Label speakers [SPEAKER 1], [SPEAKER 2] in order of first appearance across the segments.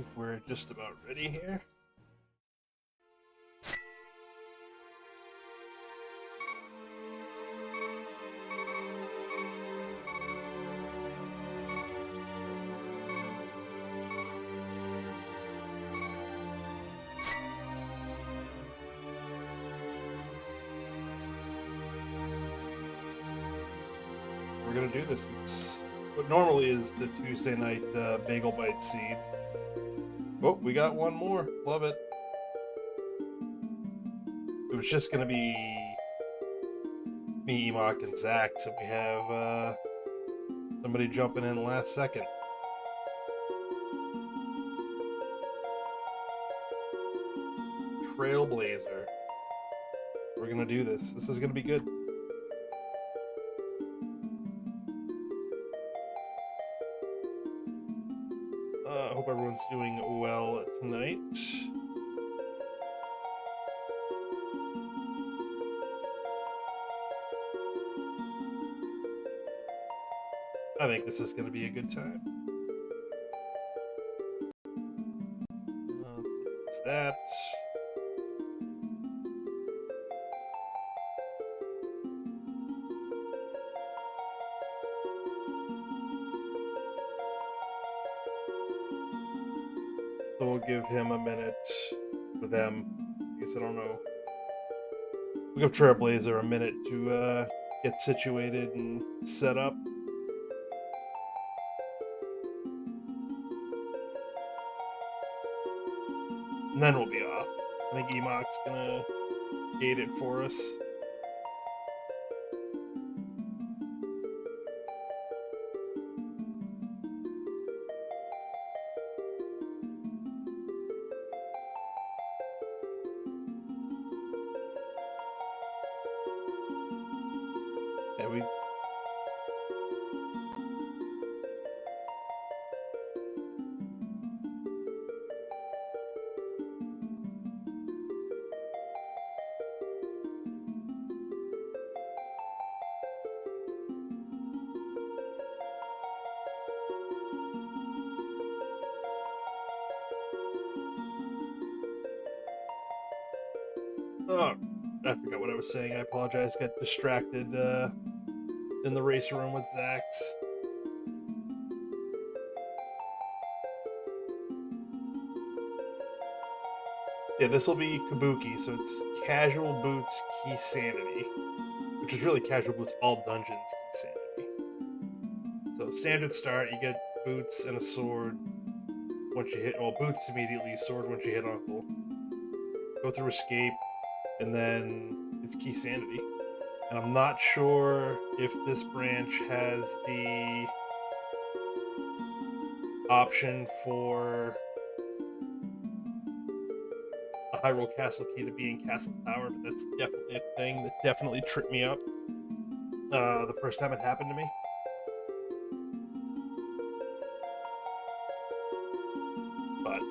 [SPEAKER 1] think we're just about ready here. We're gonna do this. It's what normally is the Tuesday night Bagel Bite seed. Oh, we got one more. Love it. It was just gonna be me, Emok, and Zach, so we have somebody jumping in last second. Trailblazer. We're gonna do this. This is gonna be good. I hope everyone's doing well tonight. I think this is going to be a good time. What's that? So we'll give him a minute for them. I guess I don't know. We'll give Trailblazer a minute to get situated and set up. And then we'll be off. I think Emok's gonna gate it for us. Yeah, we... Oh, I forgot what I was saying. I apologize. Got distracted in the race room with Zax. Yeah, this will be Cabookey, so it's casual boots, key sanity, which is really casual boots, all dungeons, key sanity. So standard start, you get boots and a sword once you hit, well, boots immediately, sword once you hit Uncle. Go through escape, and then it's key sanity. And I'm not sure if this branch has the option for a Hyrule Castle key to be in Castle Tower, but that's definitely a thing that definitely tripped me up the first time it happened to me. But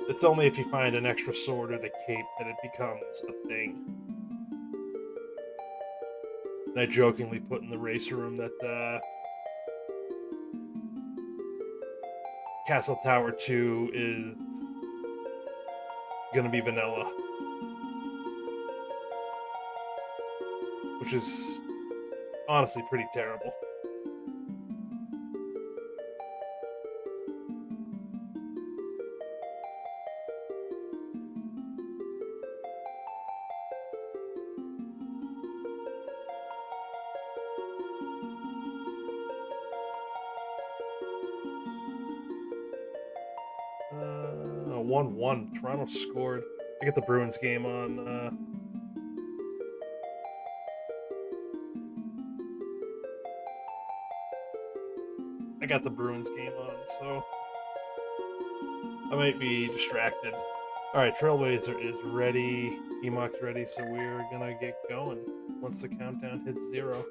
[SPEAKER 1] it's only if you find an extra sword or the cape that it becomes a thing. And I jokingly put in the racer room that Castle Tower 2 is gonna be vanilla, which is honestly pretty terrible. A 1-1. Toronto scored. I get the Bruins game on. I got the Bruins game on, so I might be distracted. All right, Trailblazer is ready. Emok's ready, so we're gonna get going once the countdown hits 0.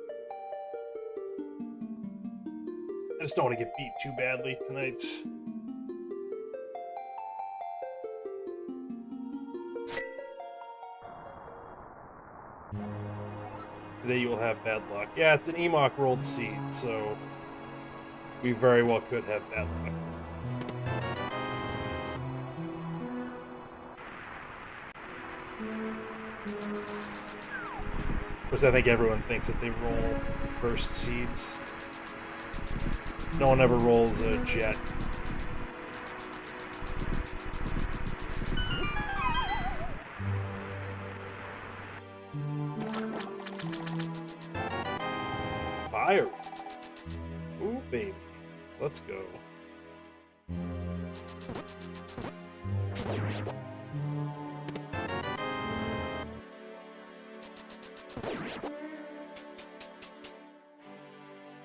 [SPEAKER 1] I just don't want to get beat too badly tonight. Today you will have bad luck. Yeah, it's an Emok rolled seed, so we very well could have bad luck. Of course, I think everyone thinks that they roll burst seeds. No one ever rolls a jet. Fire! Ooh, baby. Let's go.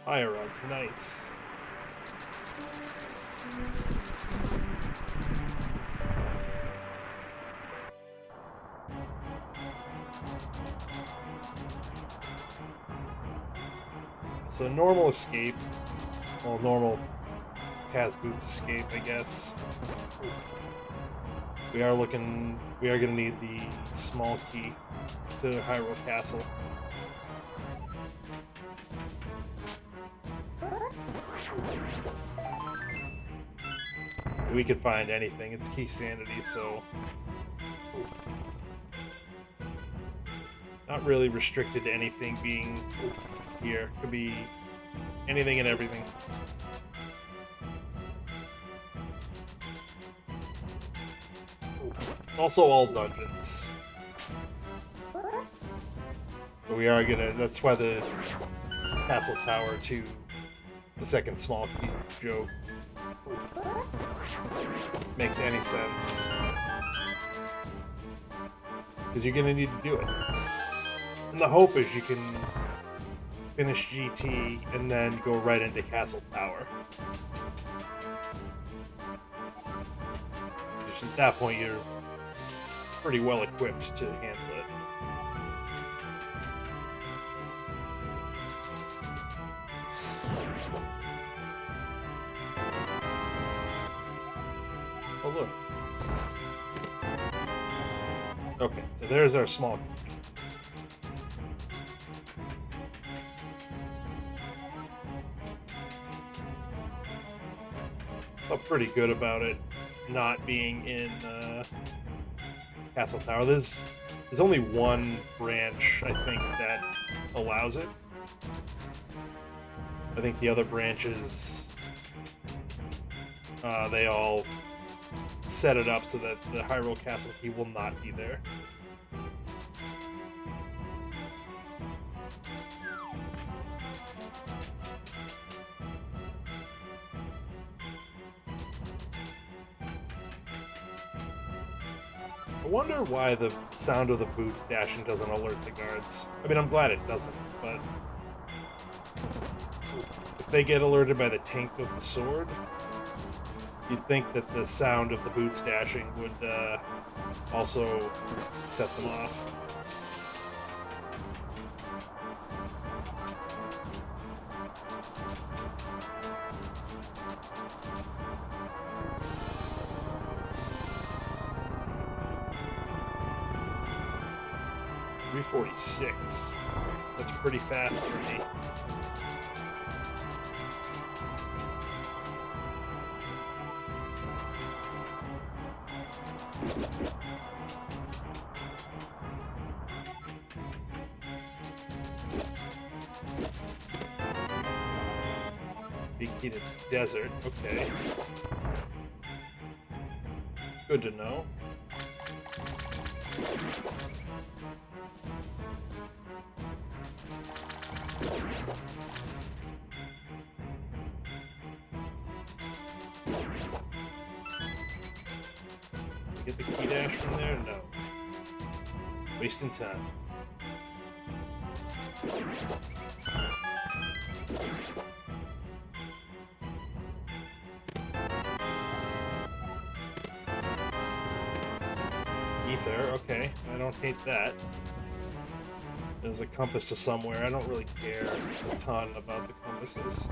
[SPEAKER 1] Fire rods, nice. So normal escape, well, normal Kaz Boots escape, I guess. We are gonna need the small key to Hyrule Castle. We could find anything. It's key sanity, so not really restricted to anything being here. Could be anything and everything. Also all dungeons. But we are gonna, that's why the Castle Tower to the second small key joke makes any sense. Because you're gonna need to do it. And the hope is you can finish GT and then go right into Castle Tower. Just at that point you're pretty well equipped to handle it. Oh look. Okay, so there's our small key. Felt pretty good about it not being in Castle Tower. There's only one branch, I think, that allows it. I think the other branches, they all set it up so that the Hyrule Castle key will not be there. I wonder why the sound of the boots dashing doesn't alert the guards. I mean, I'm glad it doesn't, but if they get alerted by the tink of the sword, you'd think that the sound of the boots dashing would also set them off. .346. That's pretty fast for me. Big key to the desert. Okay. Good to know. Get the key dash from there? No. Wasting time. Ether, okay. I don't hate that. There's a compass to somewhere. I don't really care a ton about the compasses.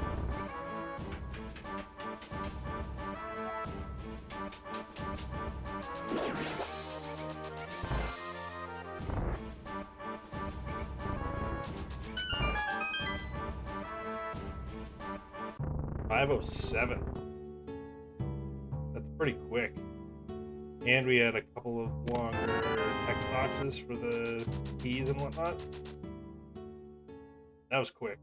[SPEAKER 1] .507. That's pretty quick. And we had a couple couple of longer text boxes for the keys and whatnot. That was quick.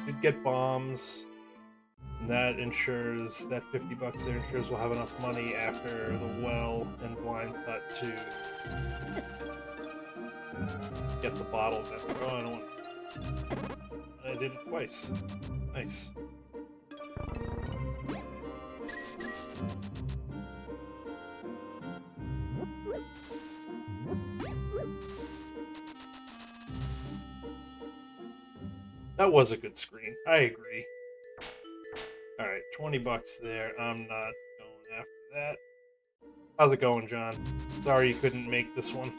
[SPEAKER 1] We did get bombs, and that ensures that $50 there ensures we'll have enough money after the well and blinds hut to get the bottle that we're going on. I did it twice. Nice. That was a good screen. I agree. Alright, $20 there. I'm not going after that. How's it going, John? Sorry you couldn't make this one.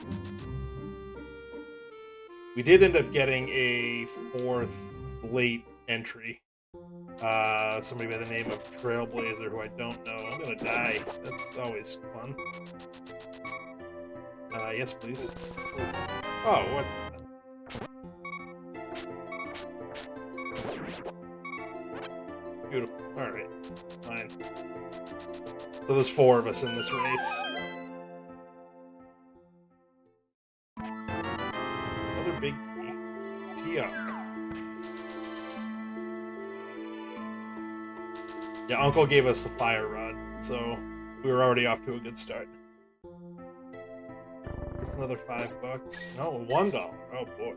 [SPEAKER 1] We did end up getting a 4th late entry. Somebody by the name of Trailblazer, who I don't know. I'm gonna die. That's always fun. Yes, please. Oh, what? Beautiful. Alright. Fine. So there's 4 of us in this race. Another big key. TR. Yeah, Uncle gave us the fire rod, so we were already off to a good start. Just another $5. No, $1. Oh boy.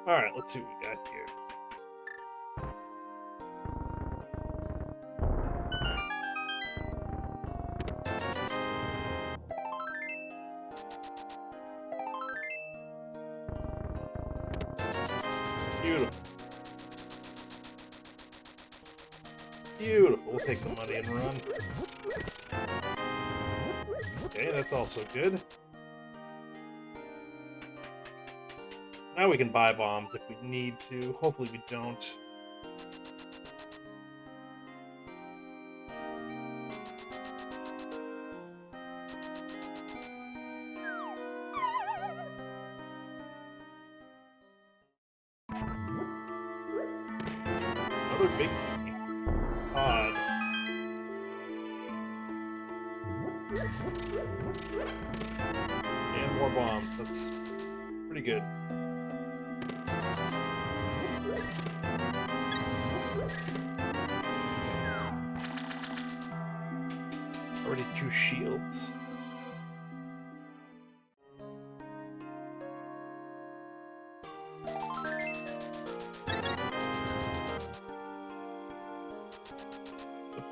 [SPEAKER 1] Alright, let's see what we got here. Beautiful. Beautiful. We'll take the money and run. Okay, that's also good. Now we can buy bombs if we need to. Hopefully we don't. Another big odd. And more bombs. That's pretty good. Already 2 shields.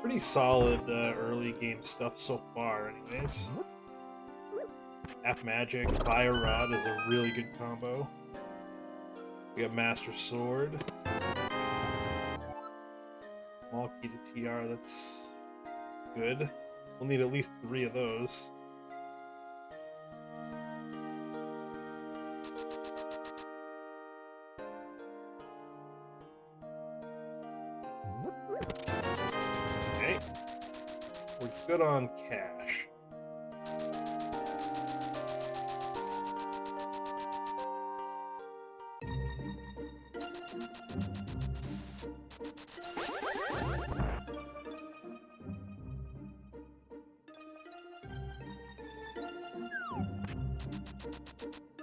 [SPEAKER 1] Pretty solid early game stuff so far, anyways. Half Magic, Fire Rod is a really good combo. We got Master Sword. Small key to TR, that's good. We'll need at least 3 of those. Okay. We're good on cash.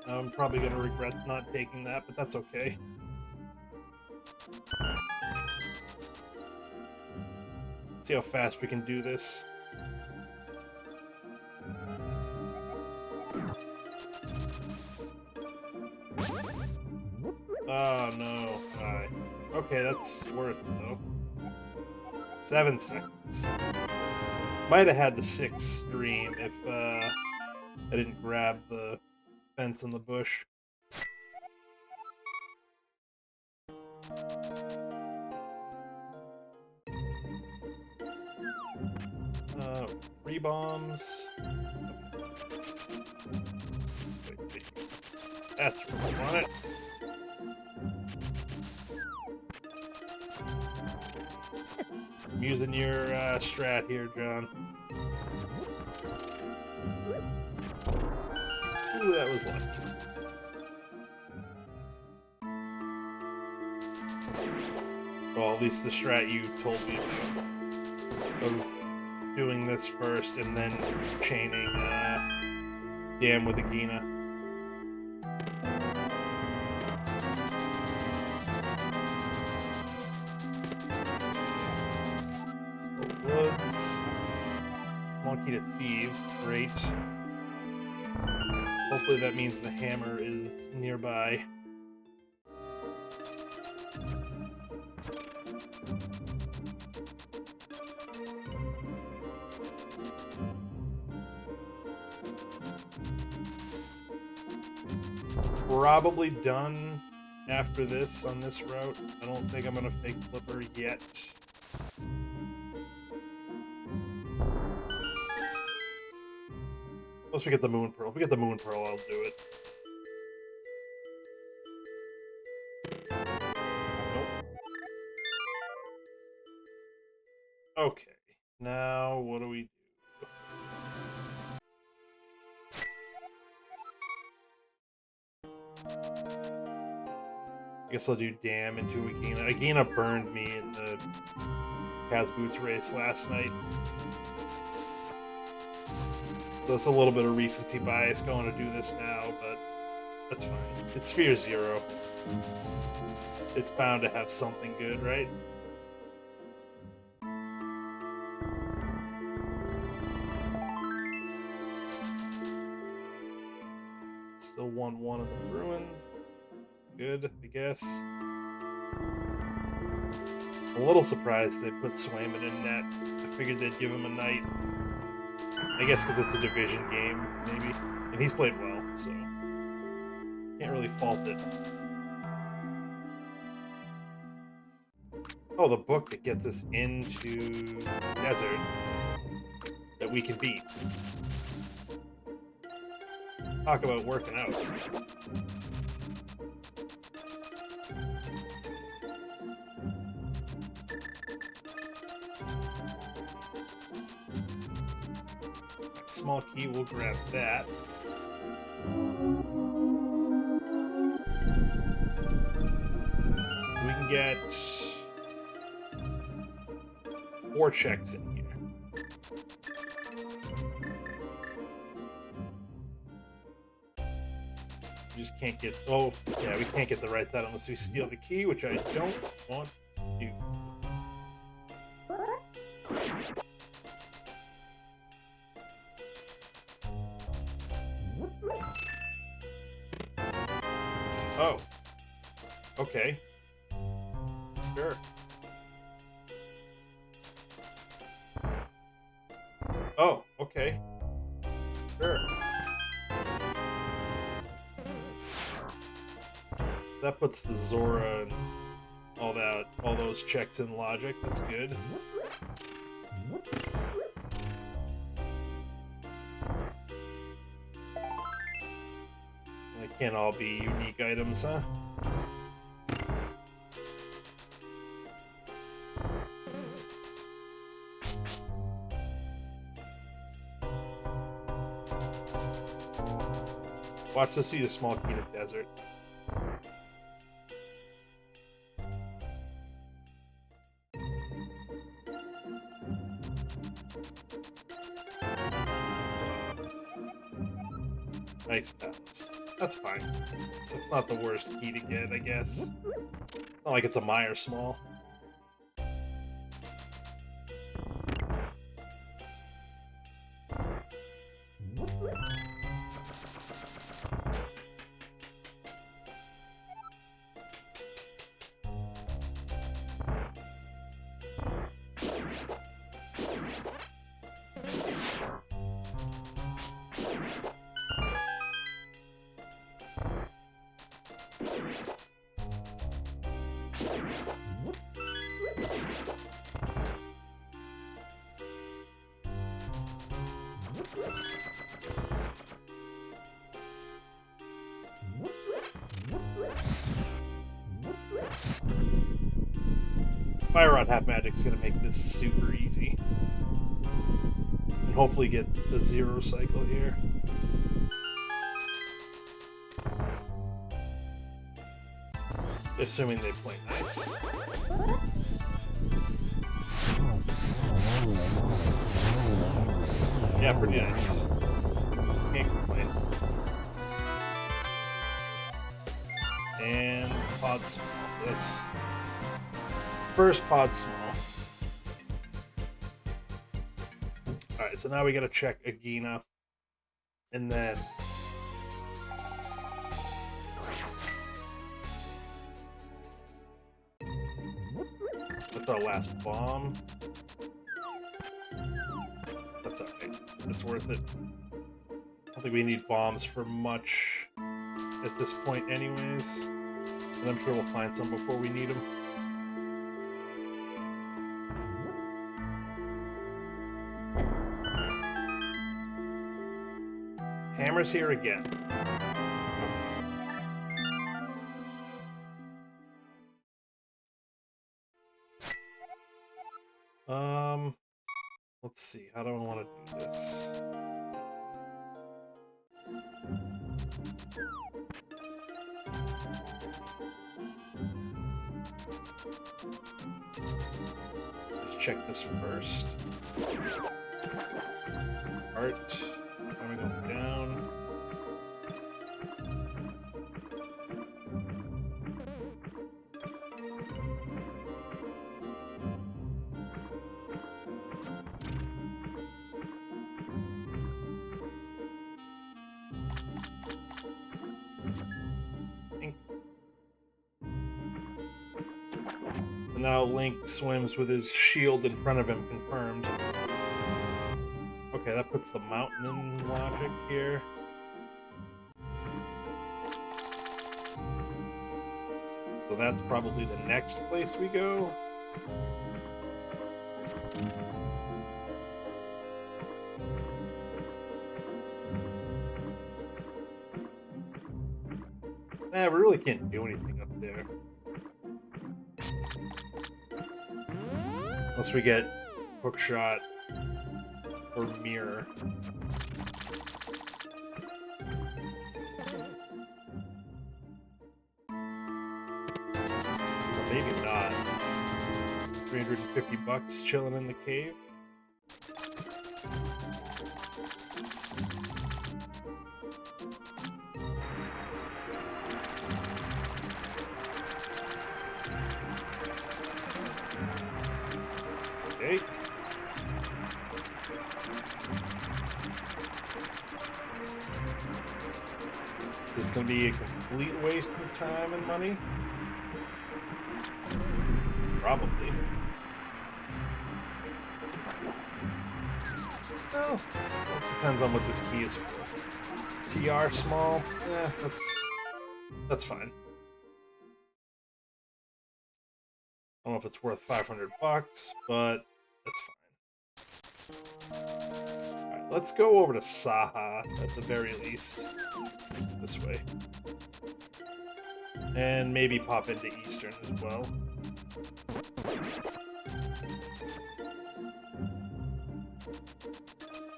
[SPEAKER 1] I'm probably going to regret not taking that, but that's okay. Let's see how fast we can do this. Oh, no. Alright. Okay, that's worth, though. 7 seconds. Might have had the 6th stream if I didn't grab the fence in the bush. Three bombs. Wait. That's where I want it. I'm using your strat here, John. Ooh, that was lucky. Well, at least the strat you told me about. Of doing this first and then chaining Dam with Agina. Woods. Small key to thieves. Great. Hopefully that means the hammer is nearby. Probably done after this on this route. I don't think I'm gonna fake flipper yet. Unless we get the moon pearl. If we get the moon pearl, I'll do it. Nope. Okay. Now what do we do? I guess I'll do Dam into Agina. Agina burned me in the Cat's Boots race last night. So it's a little bit of recency bias going to do this now, but that's fine. It's Sphere Zero. It's bound to have something good, right? Still 1-1 in the Bruins. Good, I guess. I'm a little surprised they put Swayman in net. I figured they'd give him a night. I guess because it's a division game, maybe. And he's played well, so can't really fault it. Oh, the book that gets us into Desert that we can beat. Talk about working out. Small key, we'll grab that. We can get 4 checks in here. We just can't get, oh, yeah, we can't get the right side unless we steal the key, which I don't want to do. Oh. Okay. Sure. Oh, okay. Sure. That puts the Zora and all those checks in logic. That's good. They can't all be unique items, huh? Watch this be the small key to Desert. Nice pass. That's fine. That's not the worst key to get, I guess. Not like it's a Meyer small. Fire Rod Half Magic is going to make this super easy. And hopefully get a 0 cycle here. Assuming they play nice. Yeah, pretty nice. Can't complain. And pod small. So that's first pod small. Alright, so now we gotta check Agina. And then that's our last bomb. That's alright. It's worth it. I don't think we need bombs for much at this point anyways. And I'm sure we'll find some before we need them. Hammer's here again. Let's see. How do I want to do this? Let's check this first. Art. How we going down? Now Link swims with his shield in front of him, confirmed. Okay, that puts the mountain in logic here. So that's probably the next place we go. We really can't do anything up there. Unless we get hook shot or mirror. Or maybe not. 350 bucks chilling in the cave. Okay. Is this going to be a complete waste of time and money? Probably. Well, it depends on what this key is for. TR small? Yeah, that's fine. I don't know if it's worth 500 bucks, but that's fine. Alright, let's go over to Saha at the very least. This way. And maybe pop into Eastern as well.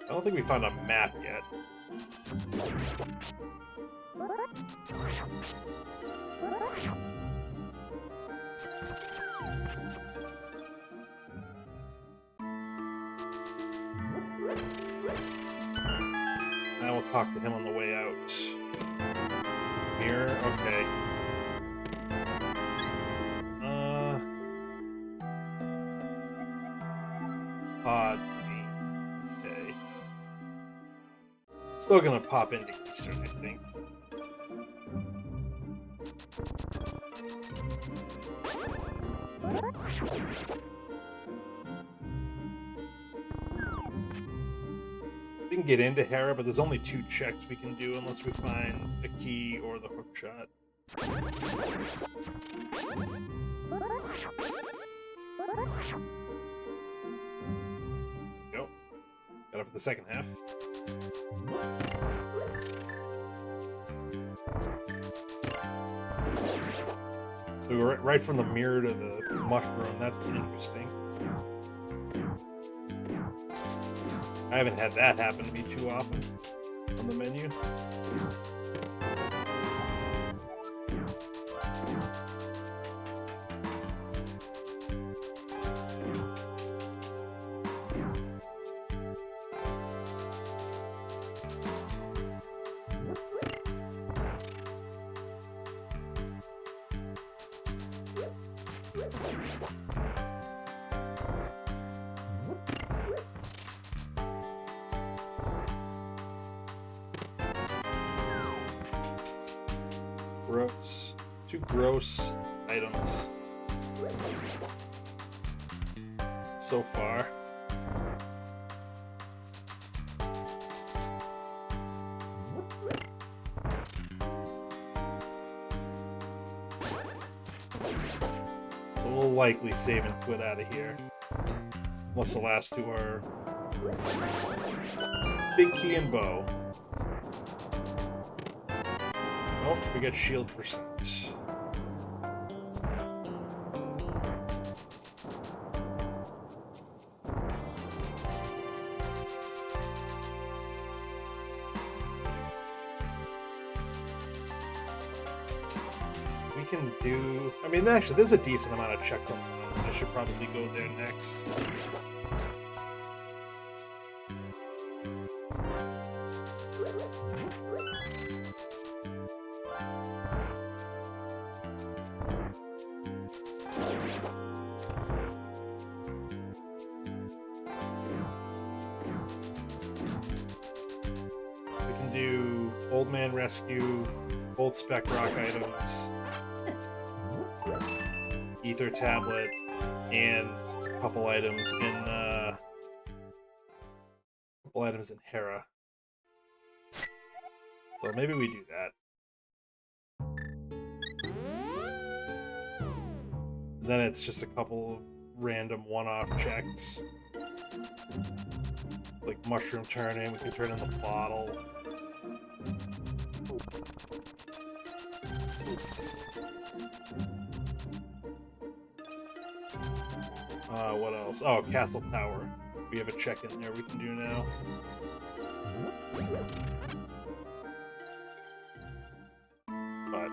[SPEAKER 1] I don't think we found a map yet. Now we'll talk to him on the way out. Mirror, okay. Pod. Okay. Still gonna pop into Eastern, I think. We can get into Hera, but there's only 2 checks we can do unless we find a key or the hook shot. Go. Got it for the second half. So We were right from the mirror to the mushroom. That's interesting. I haven't had that happen to me too often on the menu. Gross. 2 gross items so far. So we'll likely save and quit out of here. Unless the last 2 are Big Key and Bow. Oh, we got shield percent. We can do... I mean, actually, there's a decent amount of checks on that. I should probably go there next. We can do Old Man Rescue, Gold Spec Rock items, Ether Tablet, and a couple items in Hera. So maybe we do that. Then it's just a couple of random one-off checks. Like mushroom turning, we can turn in the bottle. What else? Oh, Castle Tower. We have a check in there we can do now. But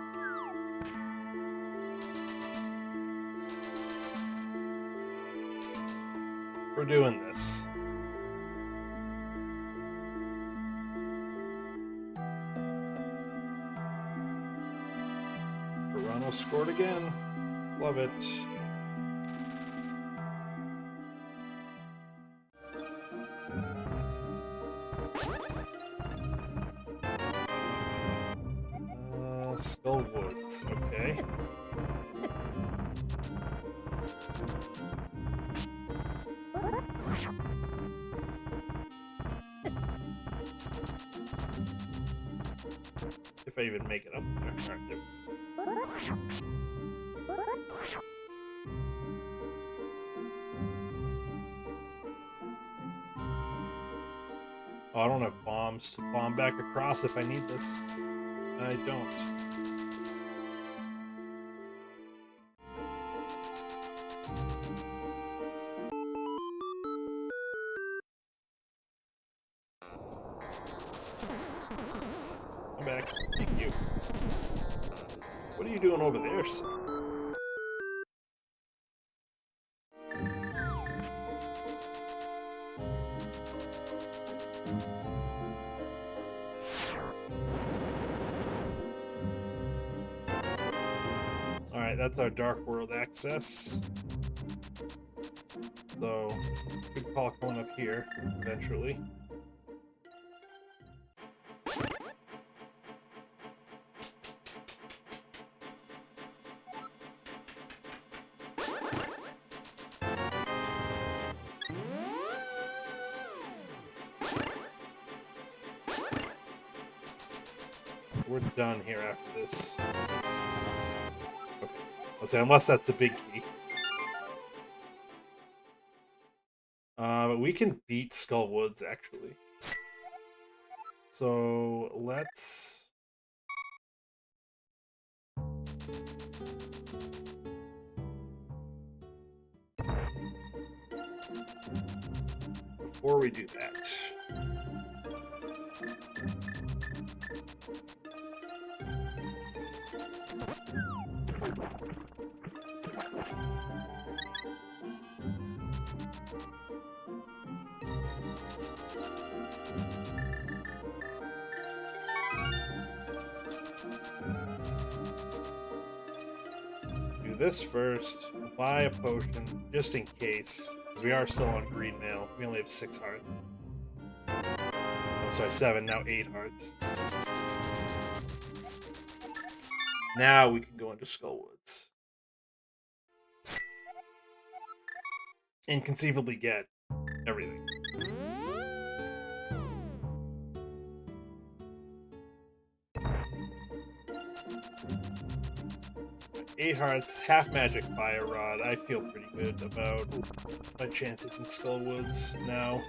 [SPEAKER 1] we're doing this. Toronto scored again. Love it. Skull Woods, okay. If I even make it up there. Alright, there. Oh, I don't have bombs to bomb back across if I need this. I don't. Come back. Thank you. What are you doing over there, sir? Alright, that's our Dark World access. So, good call coming up here, eventually. We're done here after this. Okay. I'll say, unless that's the big key. But we can beat Skull Woods, actually. So, let's... Before we do that, do this first. Buy a potion just in case, because we are still on green now. We only have 6 hearts. Oh, sorry, 7, now 8 hearts. Now we can go into Skullwoods. And conceivably get everything. Eight hearts, half magic fire rod. I feel pretty good about my chances in Skullwoods now.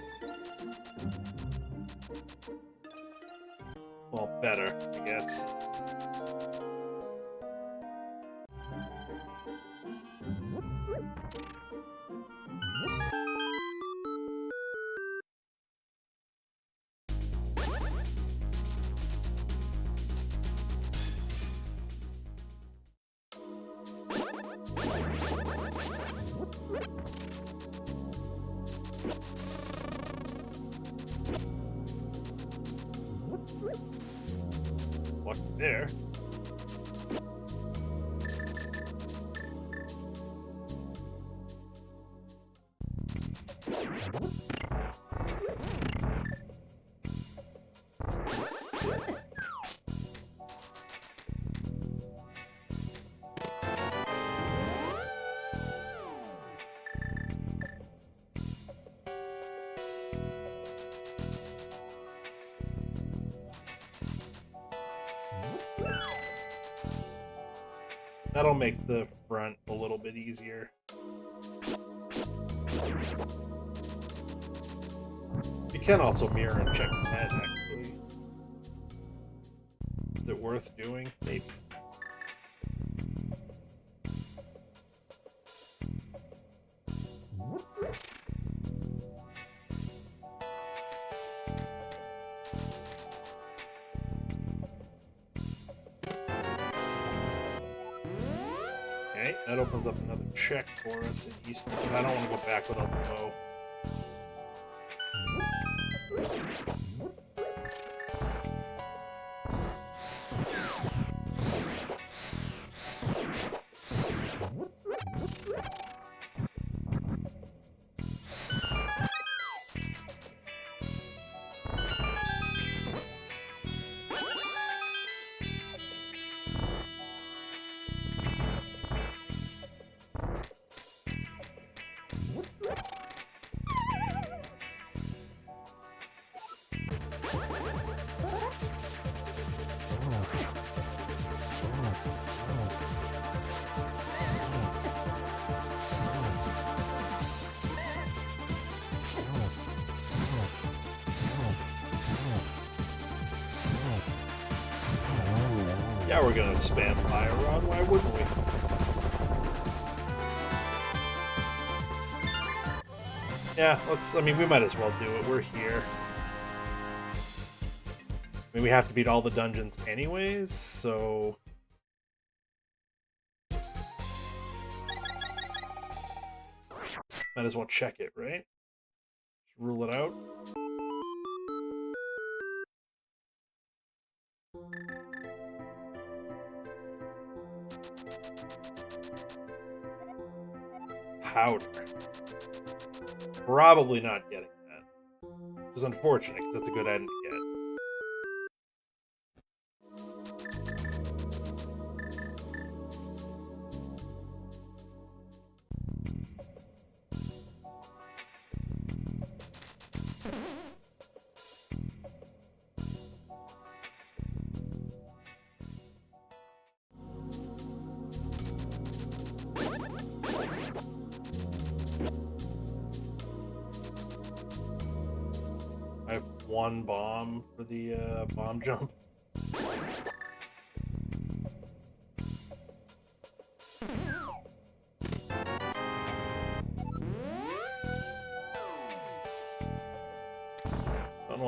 [SPEAKER 1] Well, better, I guess. Lucky there. That'll make the front a little bit easier. You can also mirror and check the head, actually. Is it worth doing? Maybe. Okay, that opens up another check for us in Eastern. I don't want to go back without the bow. Yeah, we're gonna spam Fire Rod, why wouldn't we? Yeah, I mean, we might as well do it, we're here. I mean, we have to beat all the dungeons anyways, so... Might as well check it, right? Just rule it out. Powder. Probably not getting that. Which is unfortunate, because that's a good item to get. I have one bomb for the bomb jump.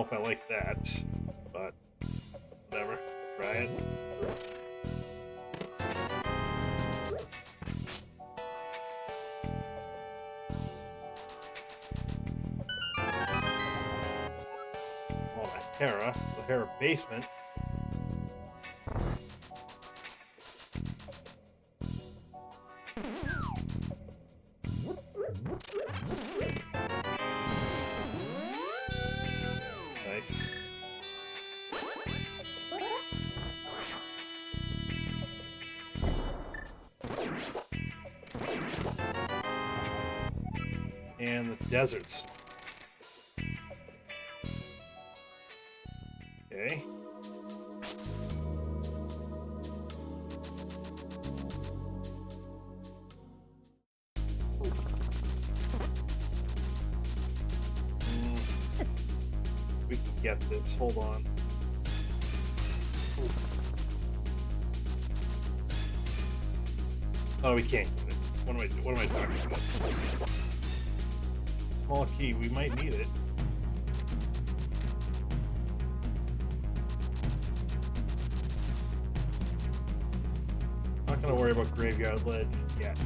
[SPEAKER 1] if I like that, but whatever. Try it. Oh, the Hera basement. Nice. And the deserts. Okay. We can get this. Hold on. Oh, we can't get it. What am I talking about? Small key. We might need it. Not gonna worry about graveyard ledge yet.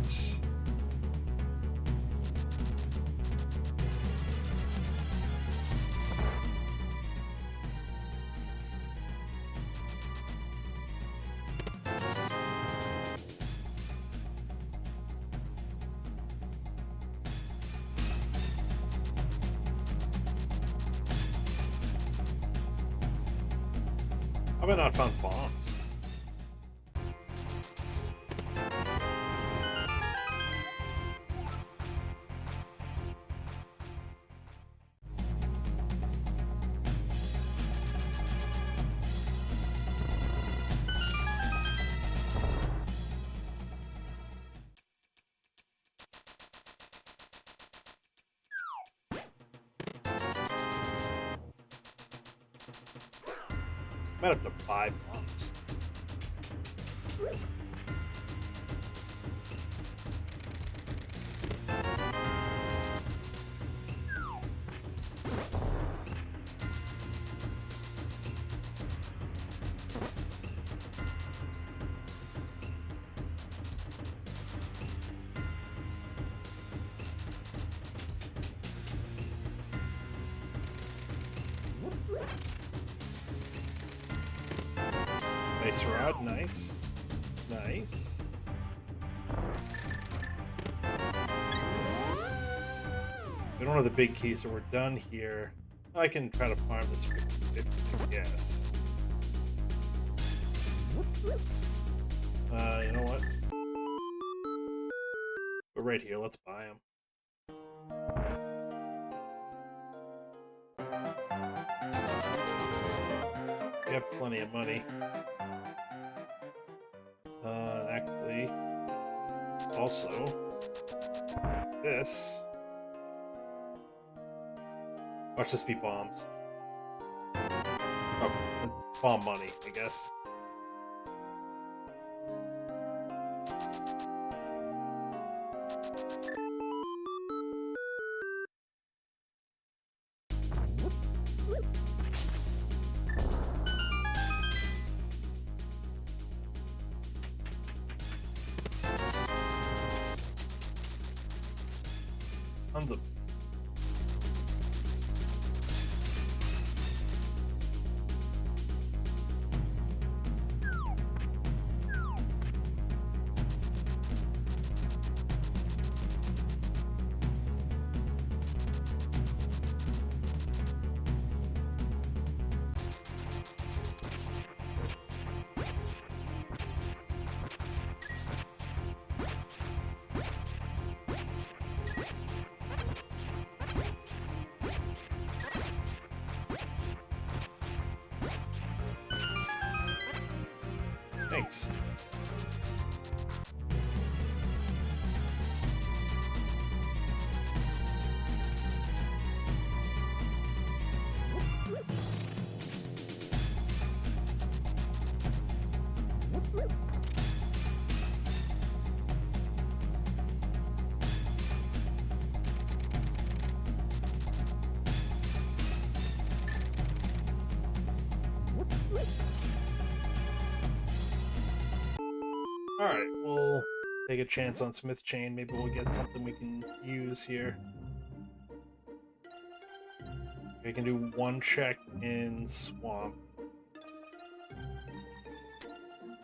[SPEAKER 1] How have I not found bombs? Might have to buy bombs. Nice rod, nice. Nice. We don't have the big key, so we're done here. I can try to farm this 50-50, I guess. You know what? We're right here, let's buy them. We have plenty of money. Actually, also, this. Watch this be bombs. Oh, it's bomb money, I guess. Tons of. Thanks. Alright, we'll take a chance on Smith Chain. Maybe we'll get something we can use here. We can do one check in Swamp.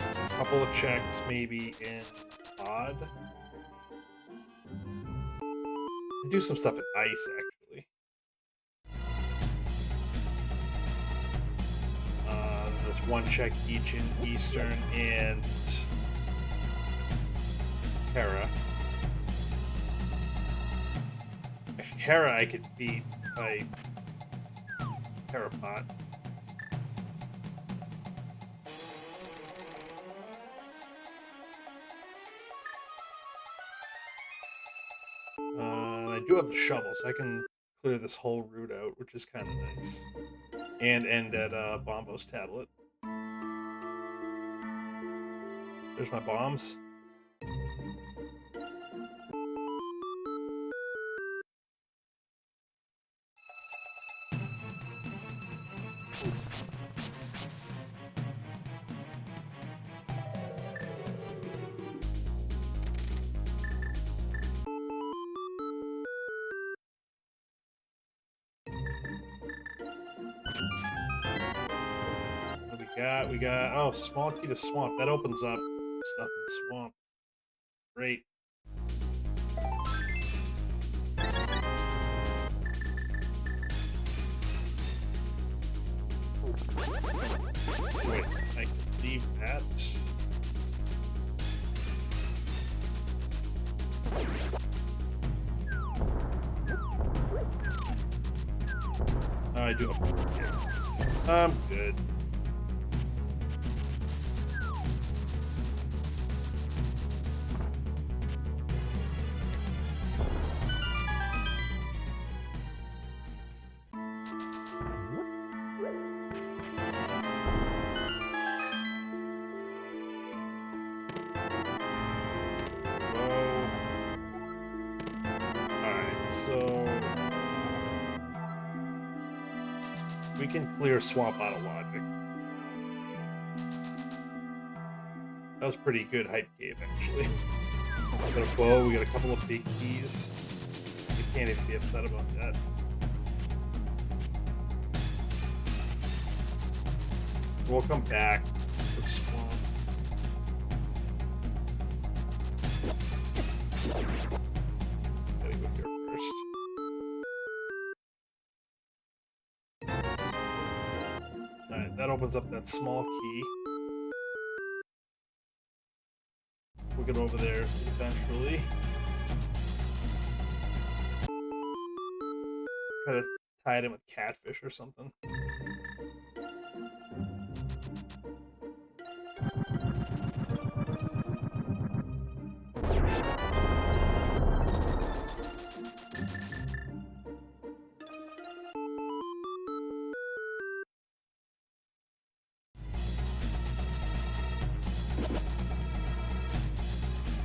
[SPEAKER 1] A couple of checks maybe in Pod. Do some stuff in Ice, actually. There's one check each in Eastern and Hera. Actually, Hera I could beat by Terrapot. I do have the shovel, so I can clear this whole route out, which is kind of nice. And end at Bombo's tablet. There's my bombs. We got, oh, small key to Swamp. That opens up stuff in Swamp. Great. Wait, I can leave that. Oh, I do. I'm good. We can clear Swamp out of logic. That was pretty good hype cave, actually. We got a bow, we got a couple of big keys. We can't even be upset about that. We'll come back for Swamp. Gotta go here first. Alright, that opens up that small key. We'll get over there eventually. Try to tie it in with catfish or something.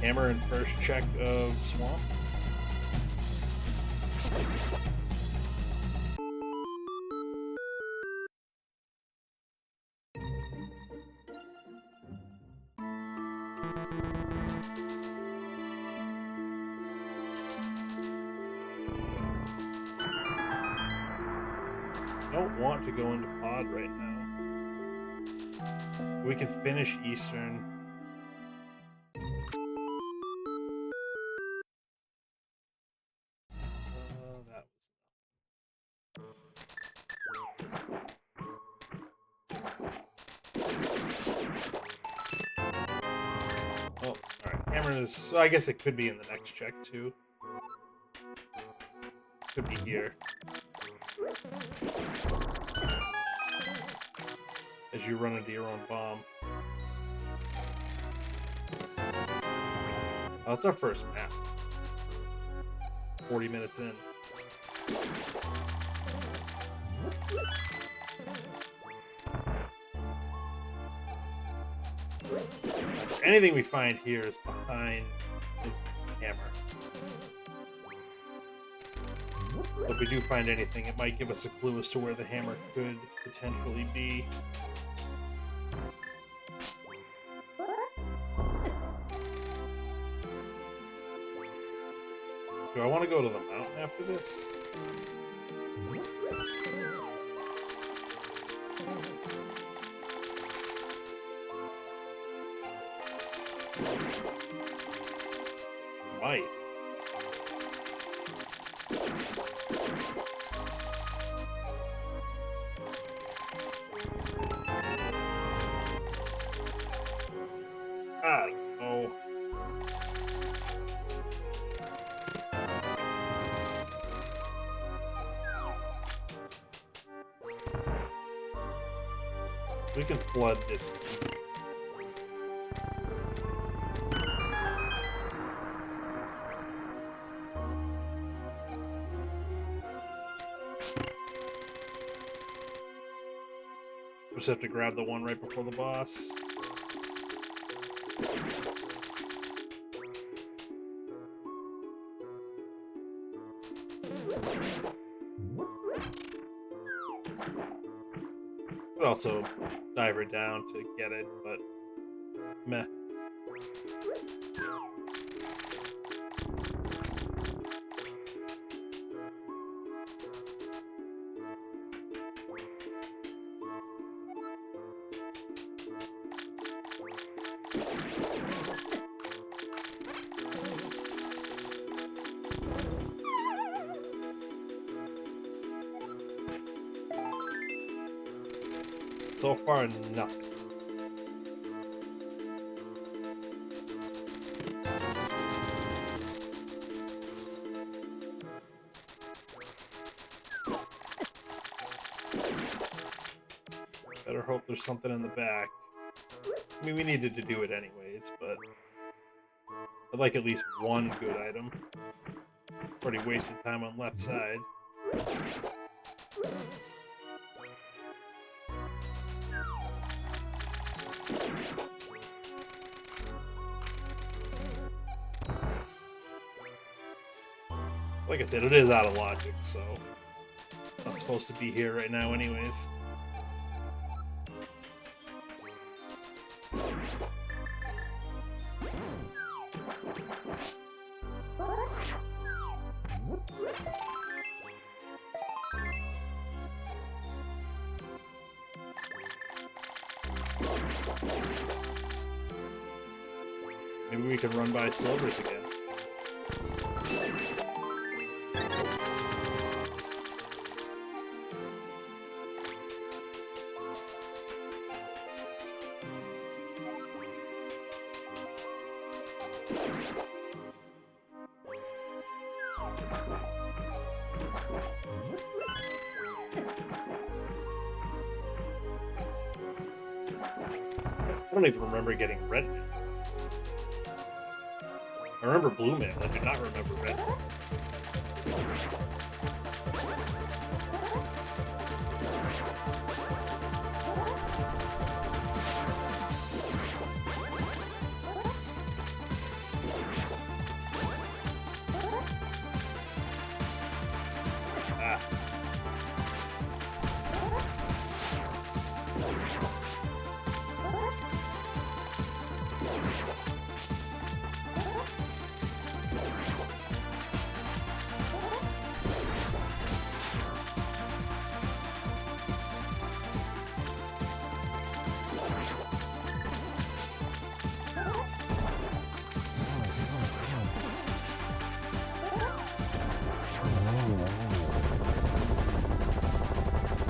[SPEAKER 1] Hammer and first check of Swamp. Don't want to go into Pod right now. We can finish Eastern. Oh, alright. Hammer is... So I guess it could be in the next check, too. Could be here. As you run into your own bomb. Oh, that's our first map. 40 minutes in. Anything we find here is behind the hammer. If we do find anything, it might give us a clue as to where the hammer could potentially be. Do I want to go to the mountain after this? Might. Oh. We can flood this. Just have to grab the one right before the boss. Could also dive her down to get it, but meh. So far, nothing. Better hope there's something in the back. I mean, we needed to do it anyways, but I'd like at least one good item. Already wasted time on left side. Like I said, it is out of logic, so it's not supposed to be here right now anyways. Maybe we can run by Silvers again. I don't even remember getting Red Man. I remember Blue Man, I do not remember Red Man.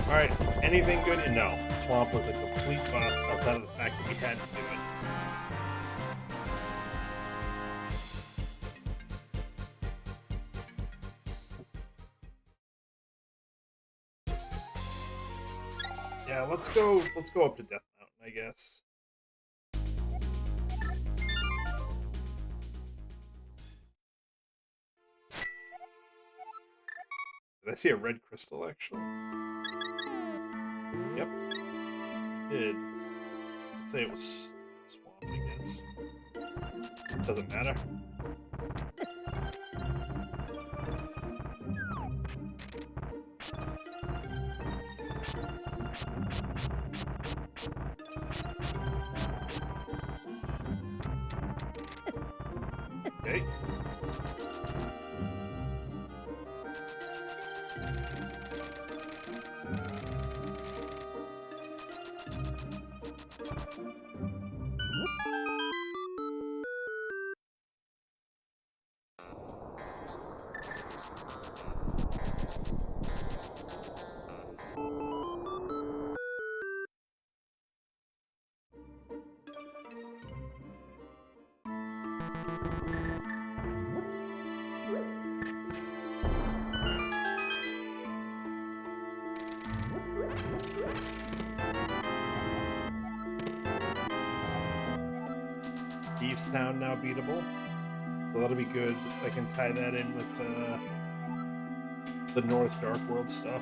[SPEAKER 1] Alright, is anything good? No. Swamp was a complete bust outside of the fact that we had to do it. Yeah, let's go up to Death Mountain, I guess. Did I see a red crystal actually? Yep. Did. Let's say it was Swamp, I guess. Doesn't matter. Okay. Thieves Town now beatable, so that'll be good. I can tie that in with the North Dark World stuff.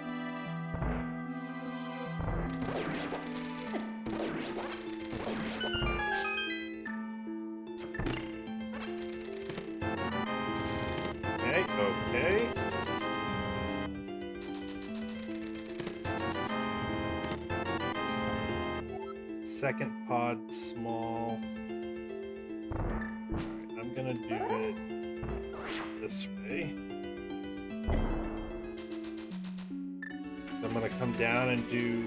[SPEAKER 1] Okay. Second pod small. Alright, I'm gonna do it this way. I'm gonna come down and do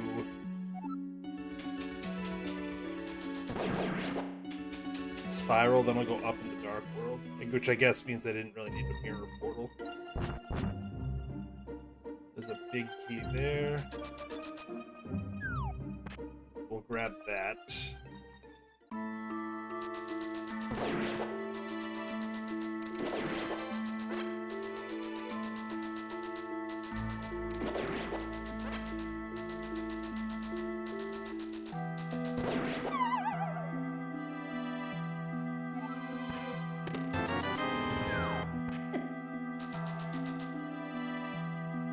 [SPEAKER 1] spiral, then I'll go up in the Dark World, which I guess means I didn't really need a mirror portal. There's a big key there. We'll grab that.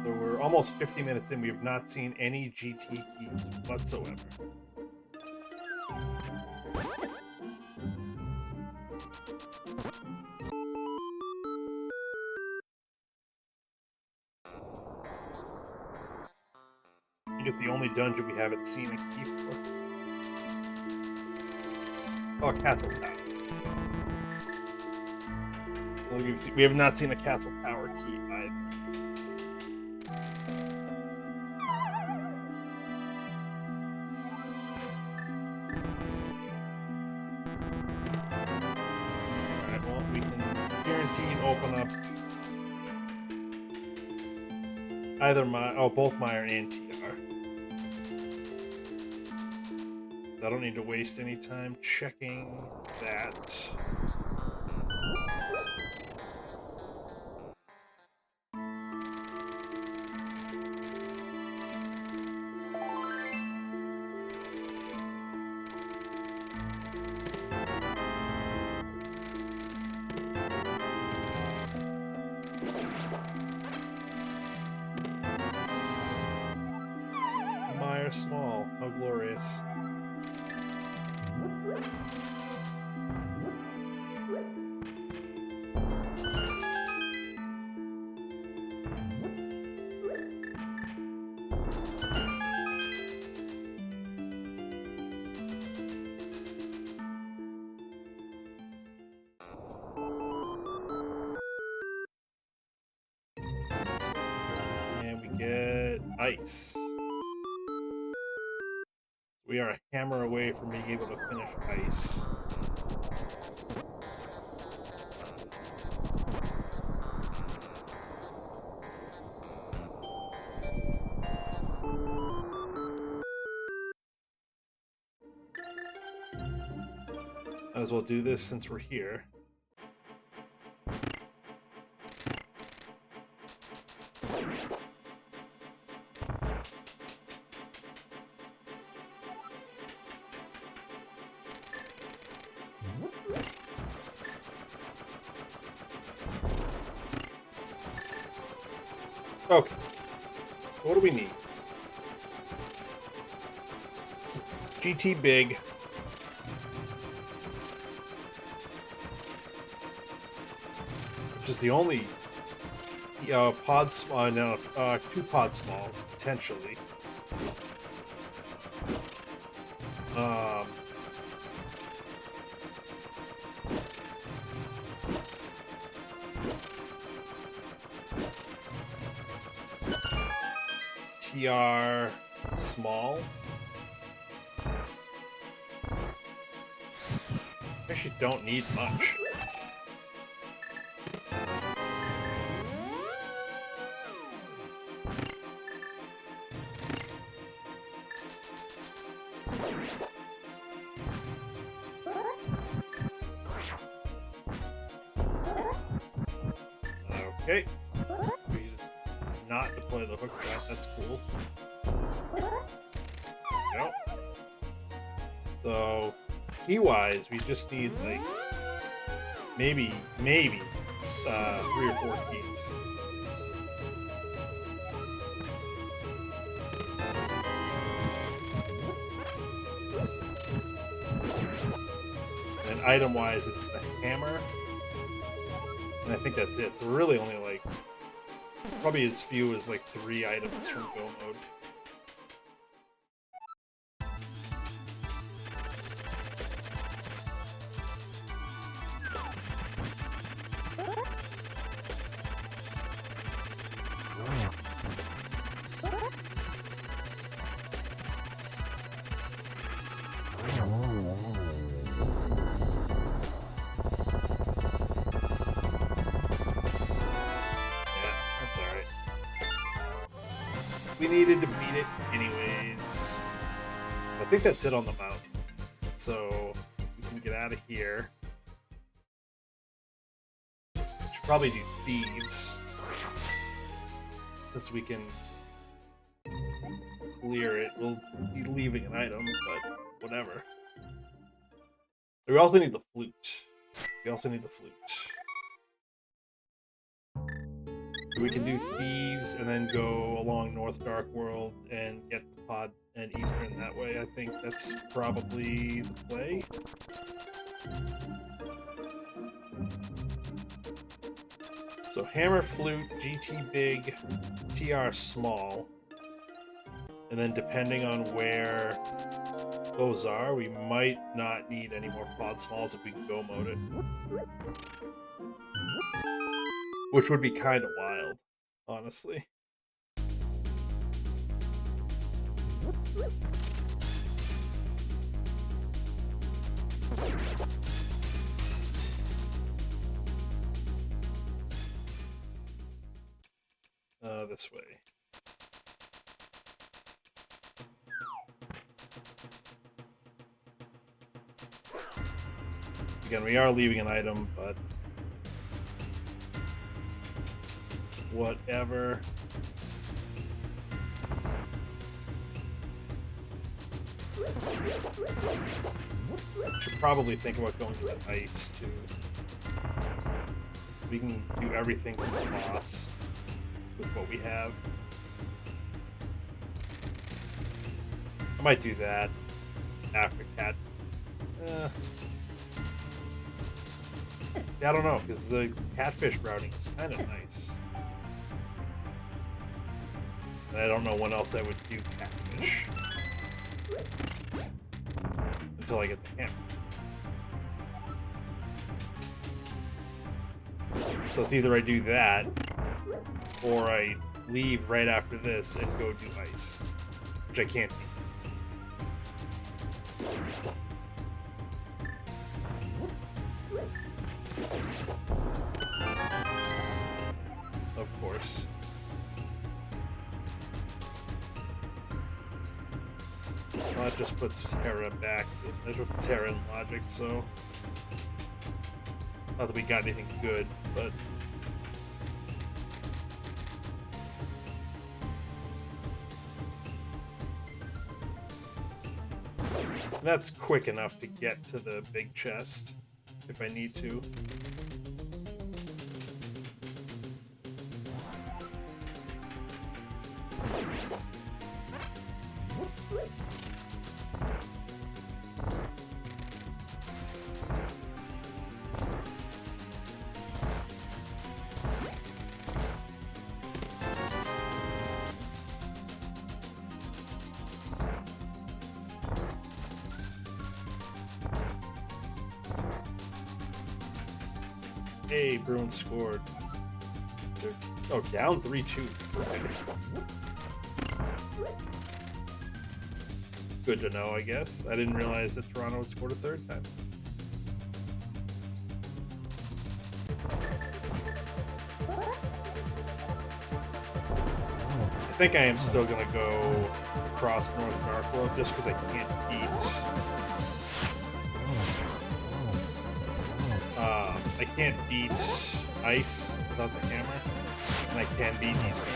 [SPEAKER 1] So we're almost 50 minutes in. We have not seen any GT keys whatsoever. I think it's the only dungeon we haven't seen a key for. Oh, Castle Tower. We have not seen a Castle Tower key either. Alright, well, we can guarantee open up either both Meyer and TR. I don't need to waste any time checking that. Meyer small, how glorious. And we get ice. We are a hammer away from being able to finish ice. Might as well do this since we're here. Okay. What do we need? GT big. Which is the only pod small, no, 2 pod smalls, potentially. TR small. Actually, don't need much. Okay. We just not deploy the hook shot. That's cool. Yep. So, key-wise, we just need like maybe 3 or 4 keys. And item-wise, it's the hammer. And I think that's it. So we're really only like probably as few as like 3 items from go mode. We needed to beat it anyways. I think that's it on the mountain. So we can get out of here. Should probably do thieves. Since we can clear it. We'll be leaving an item, but whatever. We also need the flute. We can do thieves and then go along North Dark World and get the pod and Eastern that way. I think that's probably the play. So hammer, flute, GT big, TR small. And then depending on where those are, we might not need any more pod smalls if we can go mode it. Which would be kind of wild, honestly. This way. Again, we are leaving an item, but whatever. Should probably think about going to the ice too. We can do everything with the boss with what we have. I might do that after cat. I don't know, because the catfish routing is kind of nice. And I don't know when else I would do catfish. Until I get the hammer. So it's either I do that, or I leave right after this and go do ice. Which I can't do. Of course. Well, that just puts Hera back. That puts Hera in logic, so... Not that we got anything good, but... That's quick enough to get to the big chest, if I need to. Hey, Bruin scored. They're Oh, down 3-2. Okay. Good to know, I guess. I didn't realize that Toronto had scored a third time. I think I am still going to go across North Dark World just because I can't beat... I can't beat Ice without the hammer, and I can beat Eastern.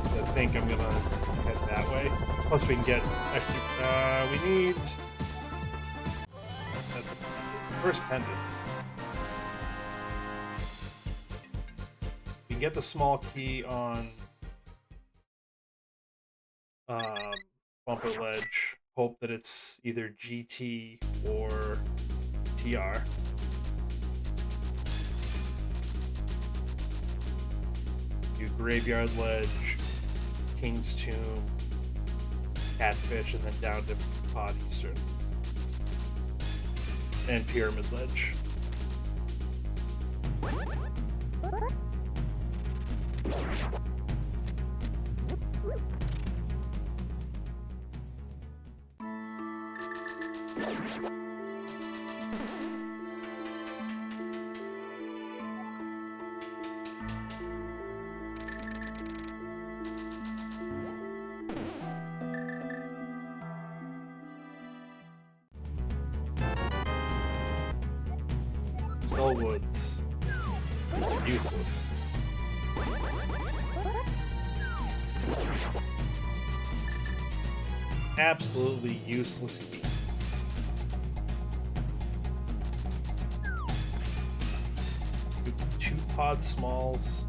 [SPEAKER 1] So I think I'm going to head that way. Plus we can get... Actually, we need... That's a pendant. First pendant. You can get the small key on Bumper Ledge. Hope that it's either GT or TR. Do Graveyard Ledge, King's Tomb, Catfish, and then down to Pod Eastern. And Pyramid Ledge. Skullwoods. Useless. Absolutely useless key. With 2 pod smalls.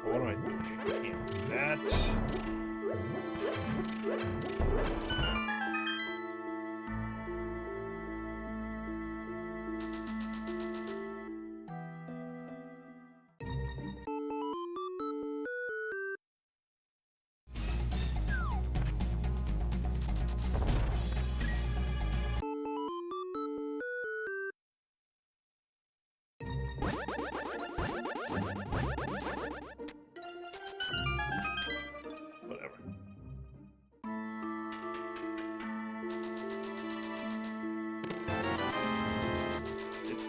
[SPEAKER 1] What do I do? I can't do that.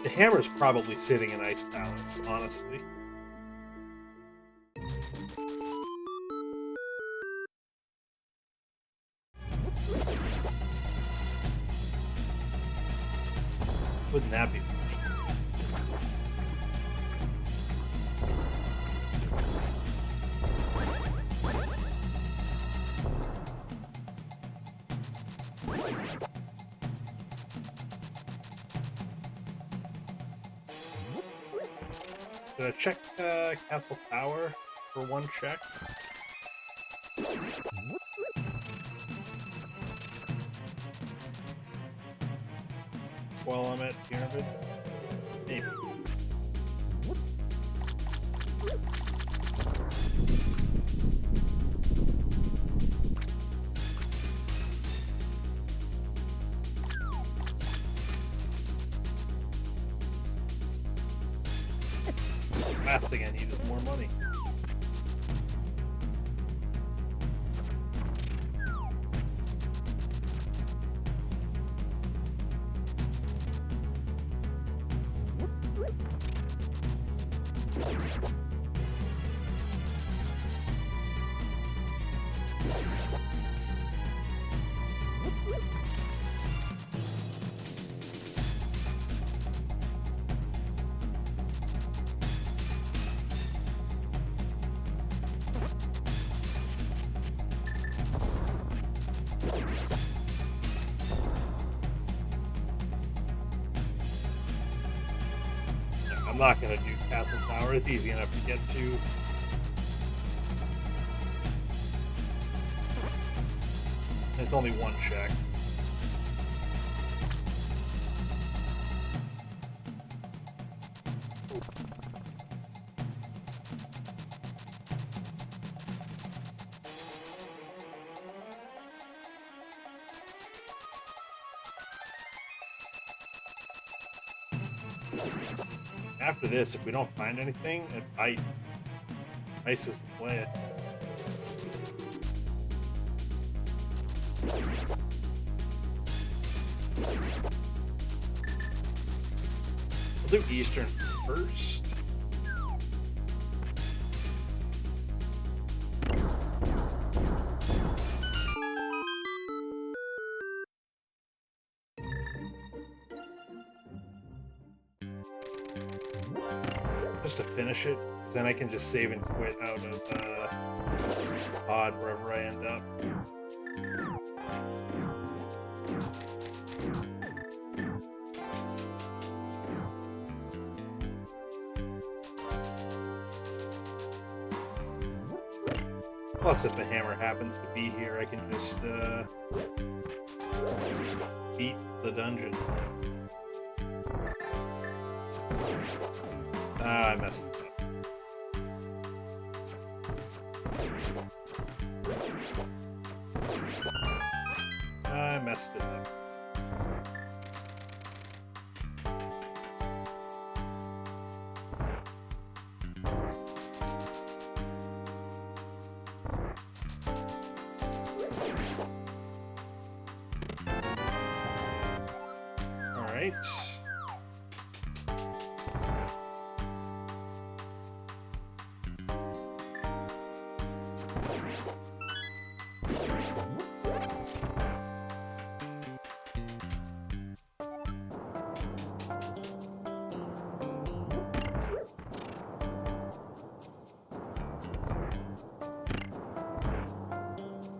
[SPEAKER 1] The hammer's probably sitting in Ice Palace, honestly. Wouldn't that be funny? Did I check Castle Tower for one check? While I'm at Pyramid? Maybe. Last thing I need is more money. I'm not going to do Castle Tower. It's easy enough to get to. It's only one check. After this, if we don't find anything, it Ice is the play. We'll do Eastern first. Just to finish it, because then I can just save and quit out of pod wherever I end up. Plus, if the hammer happens to be here, I can just beat the dungeon. Ah, I messed it up. I messed it up. All right.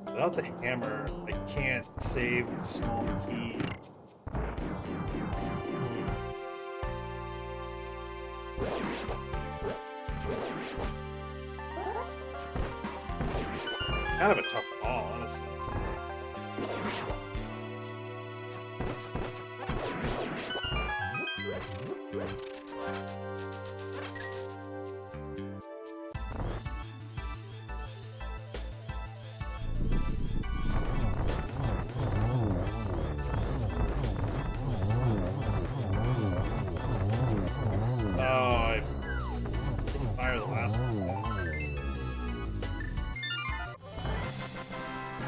[SPEAKER 1] Without the hammer, I can't save the small key. Kind of a tough call, honestly.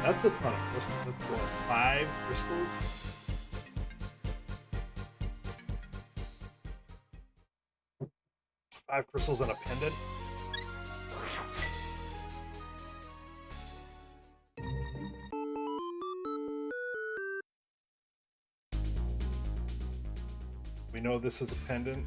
[SPEAKER 1] That's a ton of crystals. That's what, 5 crystals? Five crystals and a pendant? We know this is a pendant.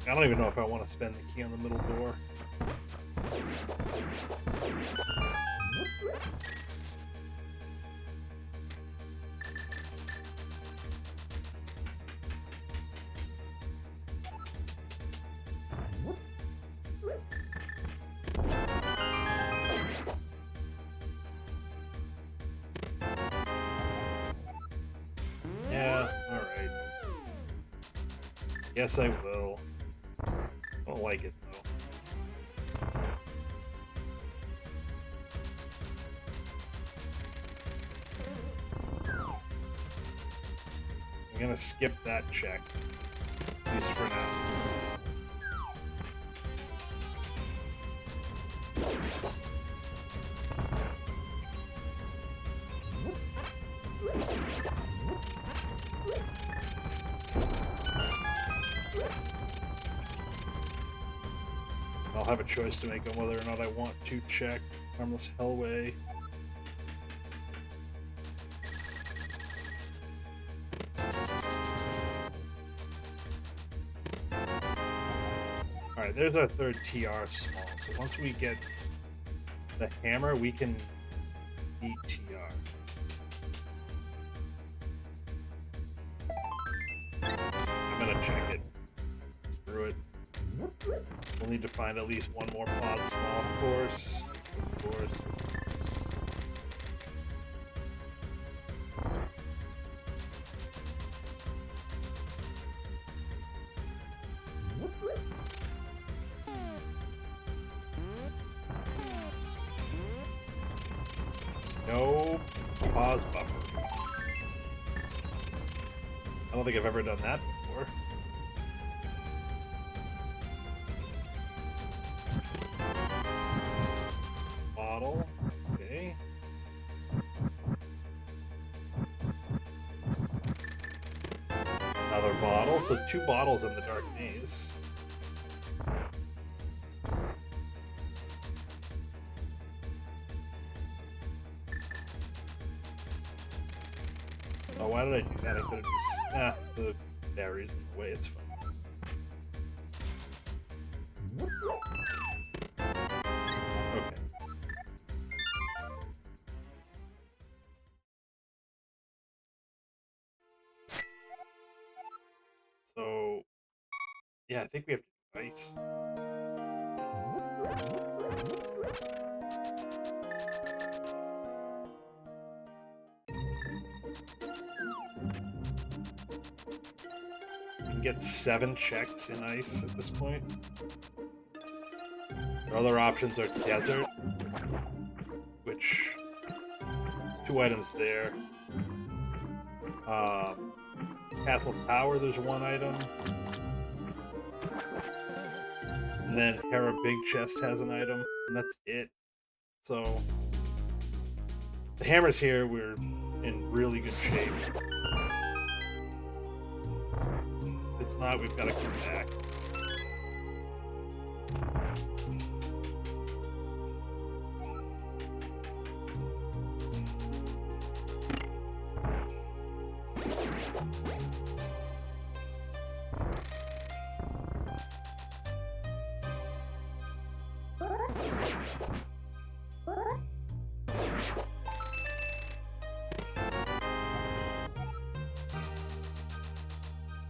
[SPEAKER 1] I don't even know if I want to spend the key on the middle door. Yeah, alright. Yes, I will. I don't like it, though. I'm gonna skip that check, at least for now. I'll have a choice to make on whether or not I want to check Harmless Hellway. Alright, there's our third TR small. So once we get the hammer, we can eat TR. I'm gonna check it. Screw it. We'll need to find at least one more pod small, of course. Of course. No pause buffer. I don't think I've ever done that before. Bottle. Okay. Another bottle. So 2 bottles in the dark maze. Oh, why did I do that? I could have just... the battery's in the way. It's fine. Okay. So... yeah, I think we have to do Bytes. We can get 7 checks in ice at this point. Our other options are desert, which 2 items there. Castle Tower, there's 1 item. And then Hera Big Chest has an item, and that's it. So the hammer's here, we're in really good shape. If it's not, we've got to come back.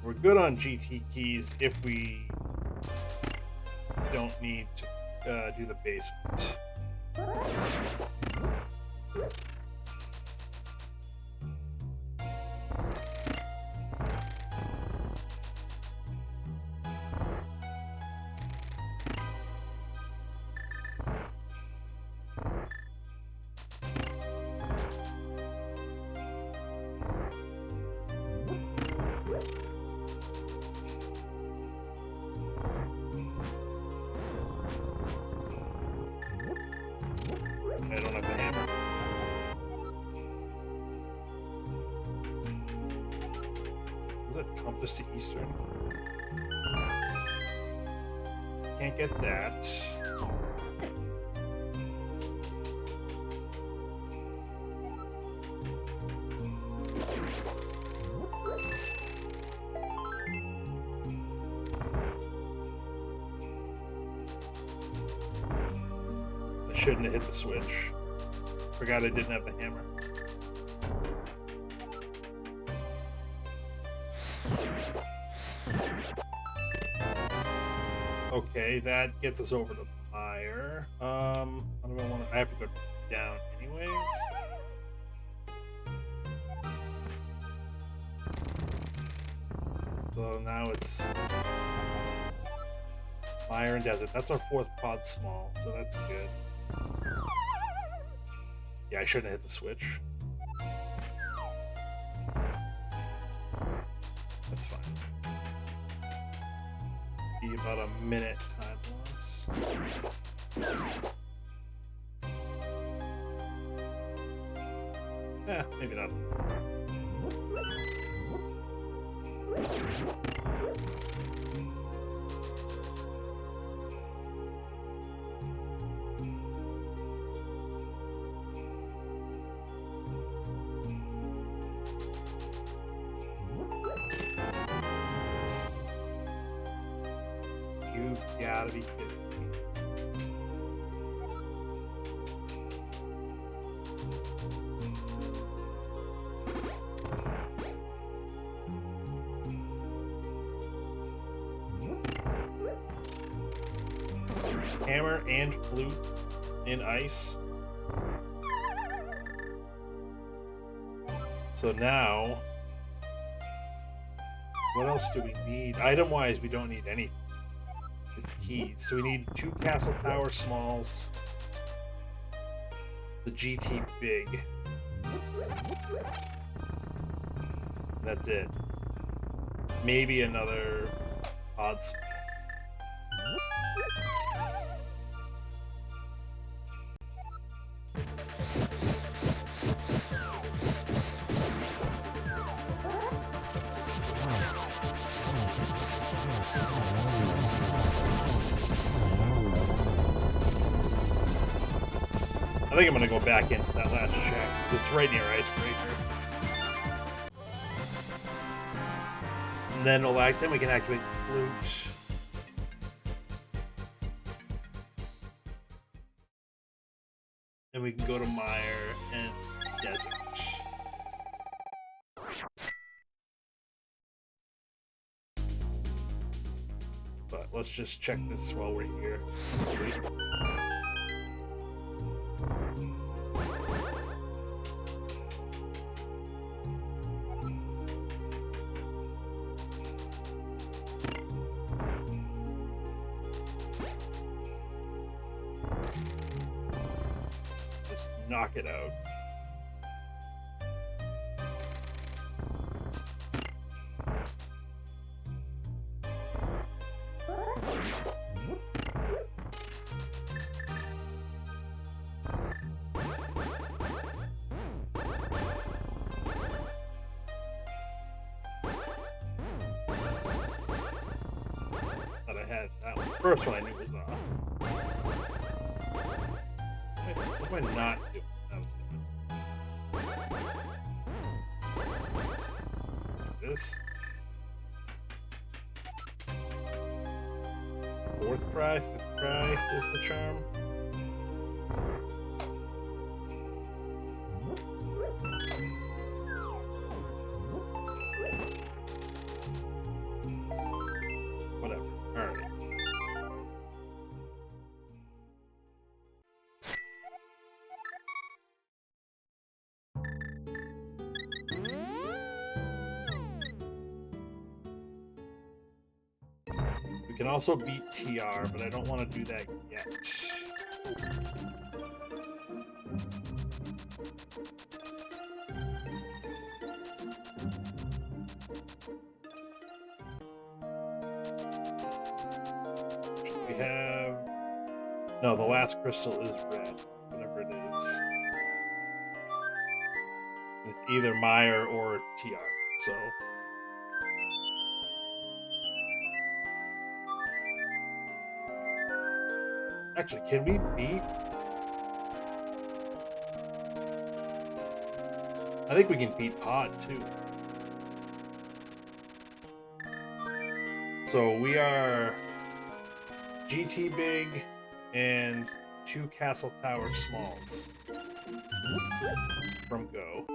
[SPEAKER 1] We're good on GT keys if we don't need to do the basement. I don't have the hammer. Is that compass to eastern? Can't get that. Shouldn't have hit the switch. Forgot I didn't have the hammer. Okay, that gets us over the fire. How do I want to? I have to go down anyways. So now it's fire and desert. That's our 4th pod small, so that's good. Yeah, I shouldn't have hit the switch. That's fine. Be about a minute time loss. Yeah, maybe not. gotta be kidding me. Hammer and flute in ice. So now, what else do we need? Item-wise, we don't need anything. It's keys. So we need 2 Castle Tower Smalls, the GT Big. That's it. Maybe another odd small. I think I'm gonna go back into that last check because it's right near Icebreaker. And then then we can activate the flute. And we can go to Mire and Desert. But let's just check this while we're here. Just knock it out. Thought I had that one. First one I knew was off. What am I not doing? That was good. This. 4th try, 5th try is the charm. Whatever. Alright. We can also beat TR, but I don't want to do that yet. We have... No, the last crystal is red, whatever it is. It's either Mire or TR, so... Actually, can we beat? I think we can beat Pod, too. So we are GT Big and 2 Castle Tower Smalls from Go.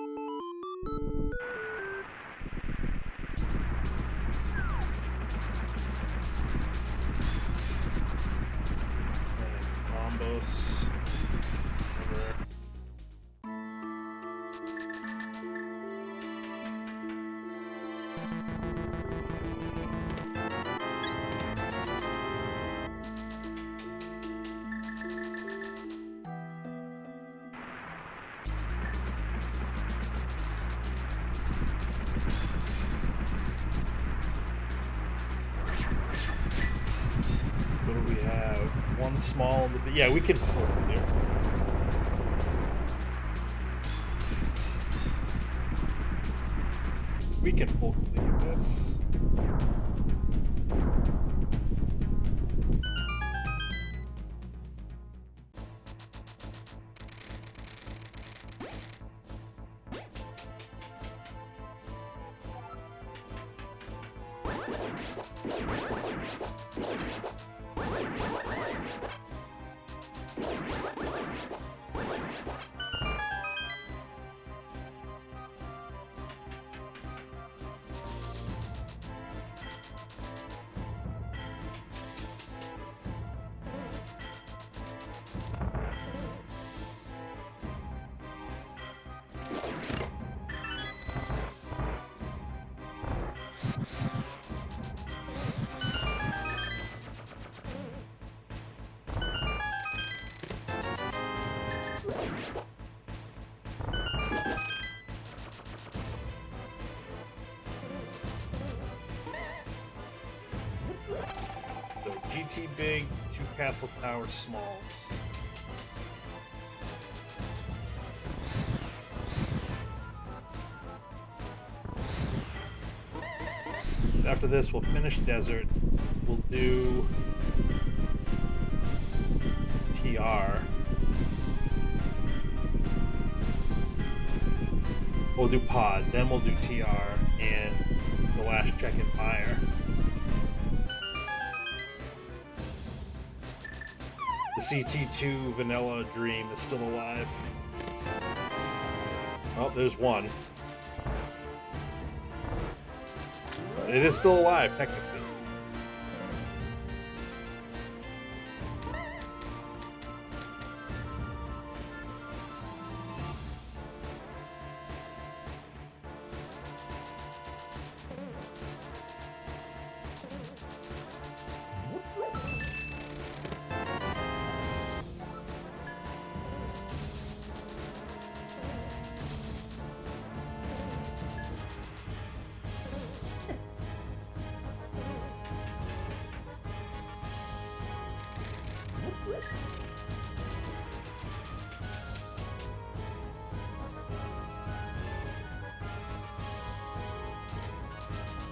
[SPEAKER 1] Bombos. Over. What do we have? 1 small. Yeah, we can pull there. We can full clear this. So GT big, 2 castle tower smalls. So after this, we'll finish desert. We'll do TR. We'll do pod, then we'll do TR, and the last check in fire. The CT2 Vanilla Dream is still alive. Oh, there's one. But it is still alive, technically.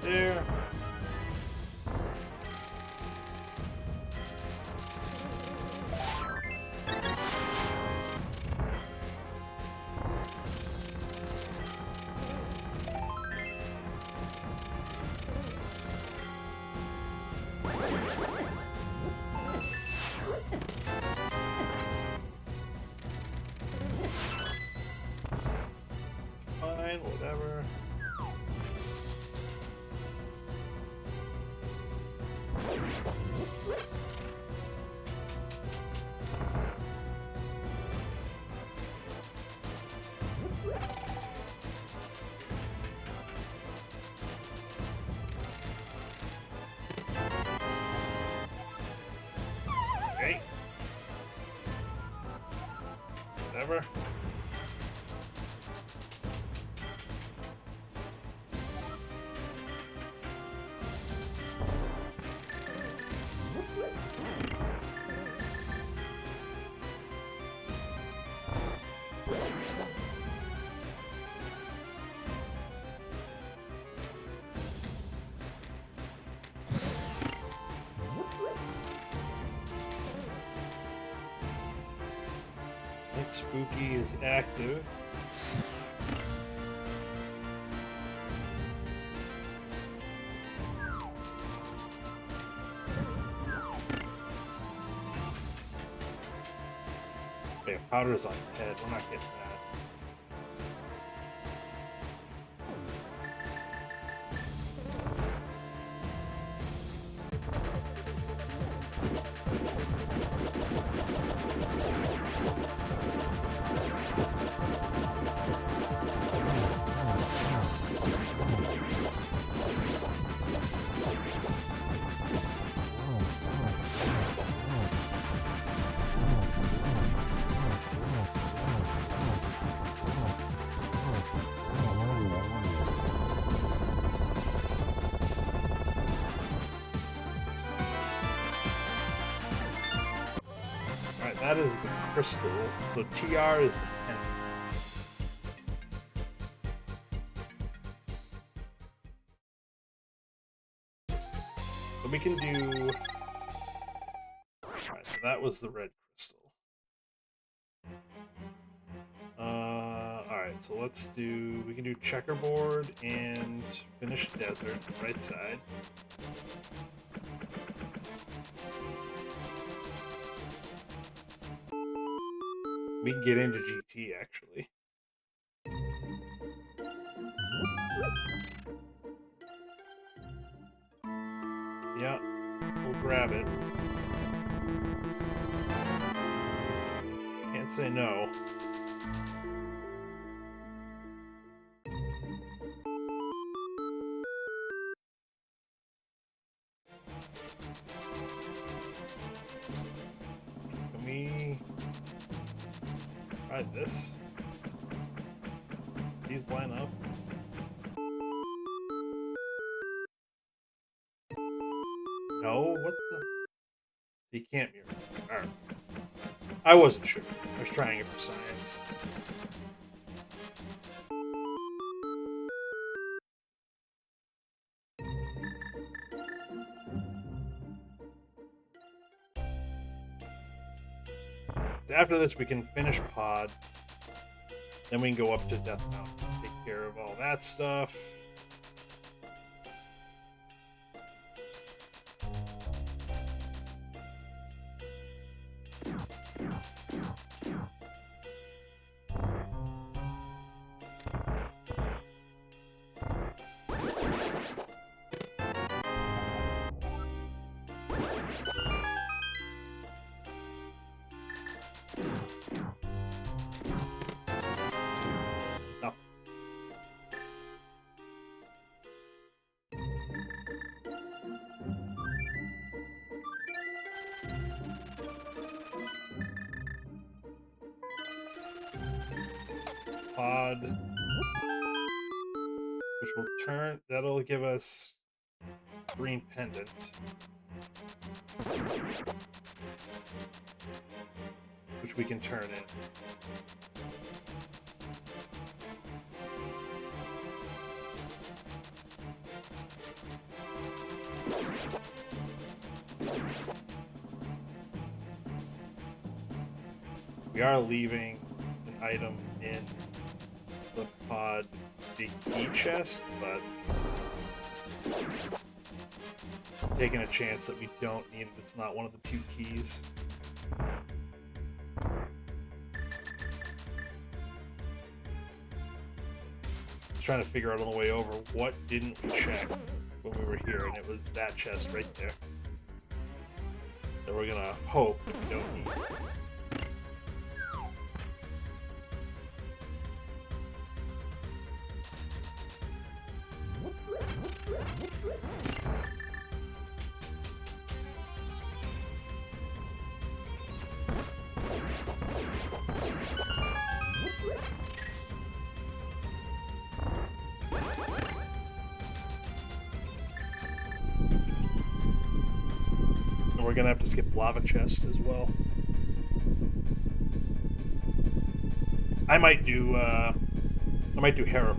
[SPEAKER 1] There. Fine, whatever. Okay. Whatever. Spooky is active. Okay, powder's on head. We're not getting that. That is the crystal. So TR is the 10. So we can do... Alright, so that was the red crystal. Alright. Alright, so let's do... We can do checkerboard and finish desert, right side. We can get into GT, actually. Yeah, we'll grab it. Can't say no. Can we try this? These line up? No? What the? You can't mirror. Alright. I wasn't sure. I was trying it for science. After this, we can finish pod. Then we can go up to Death Mountain, take care of all that stuff. Pod, which will turn, that'll give us green pendant, which we can turn in. We are leaving an item in the pod, the key chest, but taking a chance that we don't need it. It's not one of the 2 keys. Just trying to figure out on the way over what didn't we check when we were here, and it was that chest right there that we're gonna hope we don't need. We're gonna have to skip lava chest as well. I might do Hera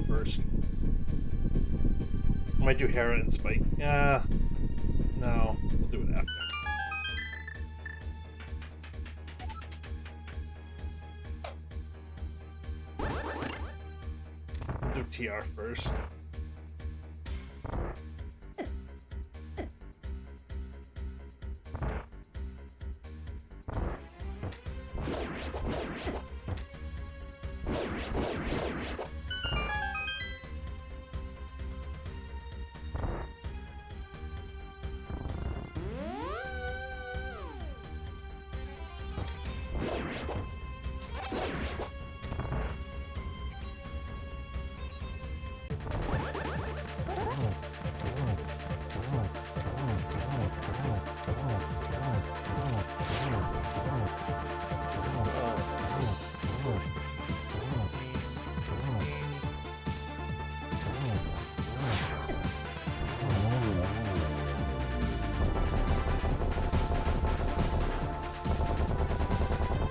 [SPEAKER 1] first. I might do Hera and Spike. No, we'll do it after. We'll do TR first.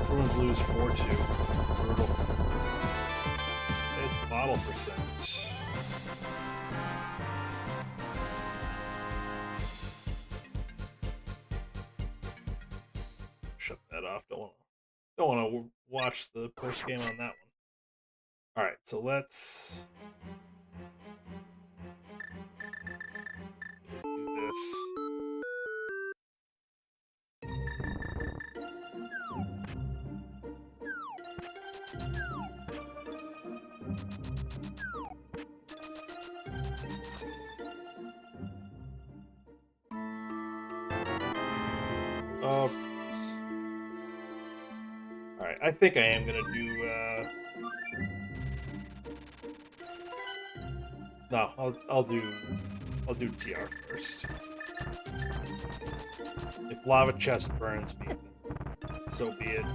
[SPEAKER 1] Bruins lose 4-2. Brutal. It's bottle percent. Shut that off. Don't want to watch the post game on that one. All right, so let's do this. Oh, all right. I think I am gonna do. No, I'll do TR first. If lava chest burns me, so be it.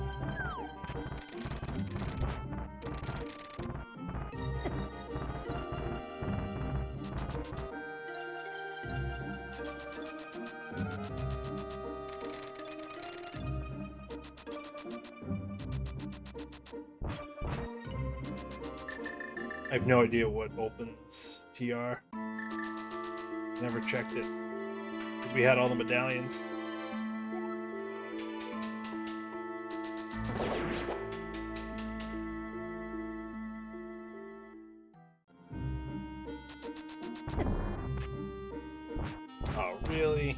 [SPEAKER 1] I have no idea what opens TR. Never checked it because we had all the medallions. Oh, really?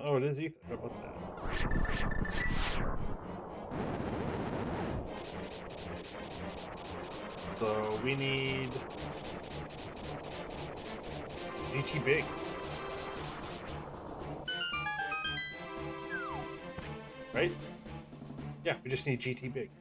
[SPEAKER 1] Oh, it is Ether. How about that? So we need GT Big. Right? Yeah, we just need GT Big.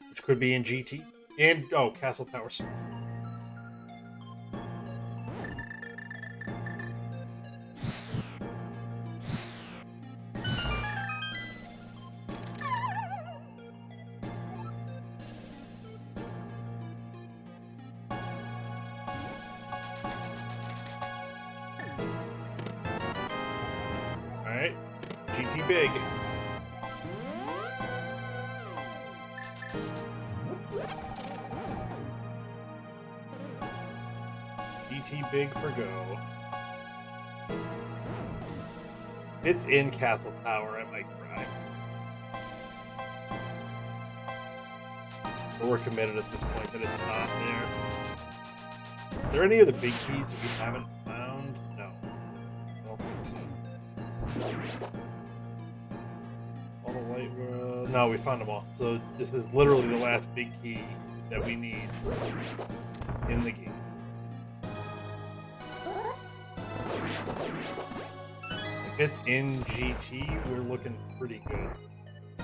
[SPEAKER 1] Which could be in GT. And, oh, Castle Tower Small. Alright. GT Big. GT Big for go. It's in Castle Tower, I might cry. But we're committed at this point that it's not there. Are there any of the big keys that we haven't found? No. I don't think so. All the light world. No, we found them all. So this is literally the last big key that we need in the game. If it's in GT, we're looking pretty good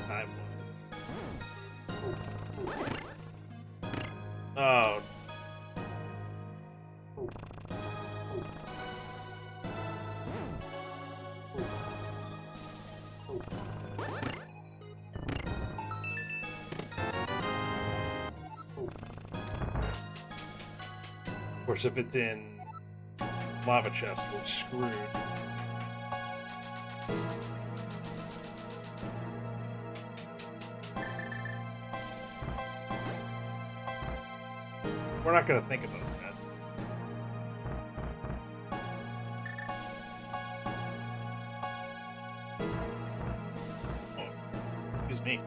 [SPEAKER 1] time-wise. Oh. Of course, if it's in lava chest, we're screwed. We're not going to think about that. Oh, excuse me.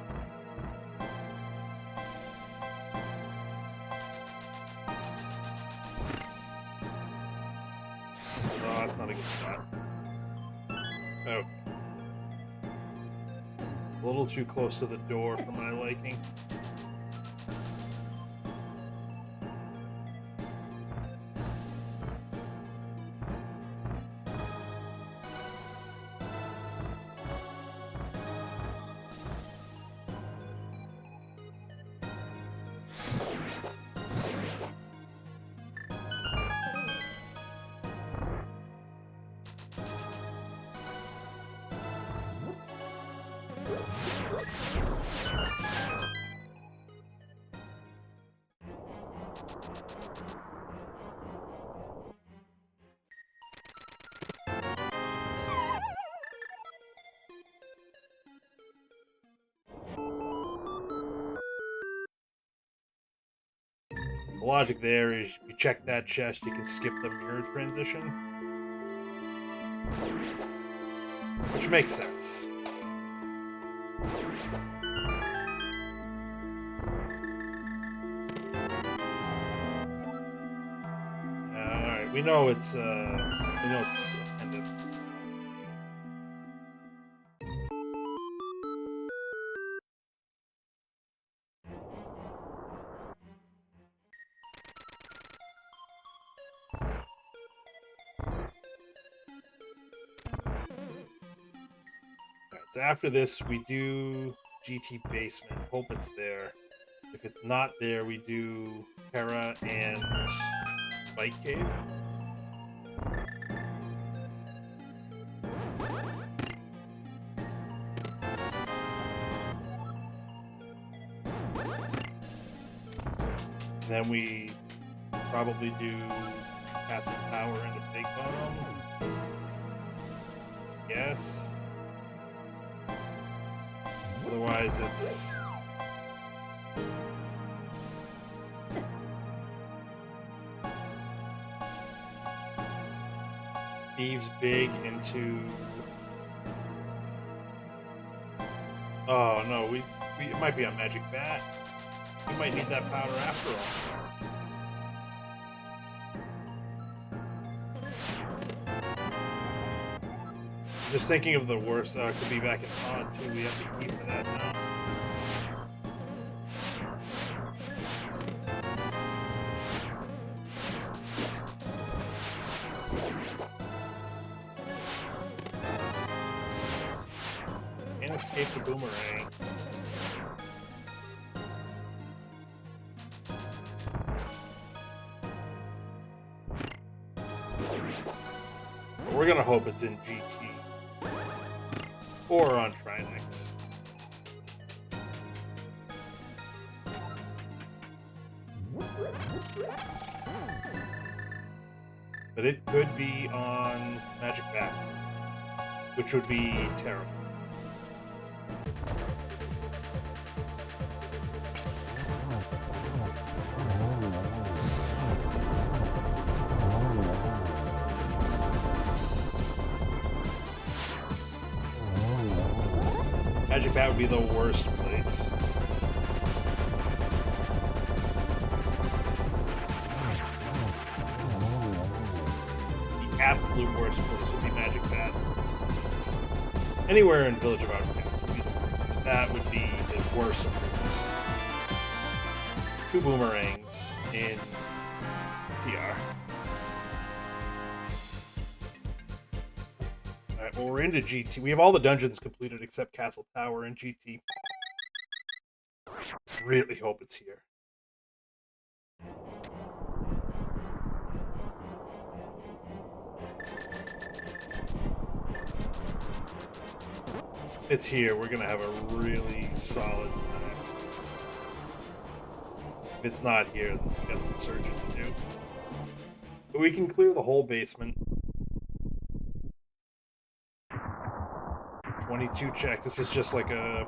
[SPEAKER 1] Oh, that's not a good spot. Oh. A little too close to the door for my liking. The logic there is you check that chest, you can skip the mirror transition. Which makes sense. Alright, we know it's suspended. So after this, we do GT Basement. Hope it's there. If it's not there, we do Terra and Spike Cave. And then we probably do Passive Power into Big Bomb. Yes. Otherwise, it's Thieves Big into. Oh no, it might be on Magic Bat. We might need that power after all. Just thinking of the worst, could be back in Pod too. We have to keep for that now. Can't escape the boomerang. But we're gonna hope it's in GT. Or on Trinex. But it could be on Magic Bat, which would be terrible. Magic Bat would be the worst place. The absolute worst place would be Magic Bat. Anywhere in Village of Outcasts would be the worst. That would be the worst of the worst. 2 boomerangs in TR. Alright, well, we're into GT. We have all the dungeons completed except Castle Tower and GT. Really hope it's here. If it's here, we're gonna have a really solid time. If it's not here, then we got some searching to do. But we can clear the whole basement. 22 checks. This is just like a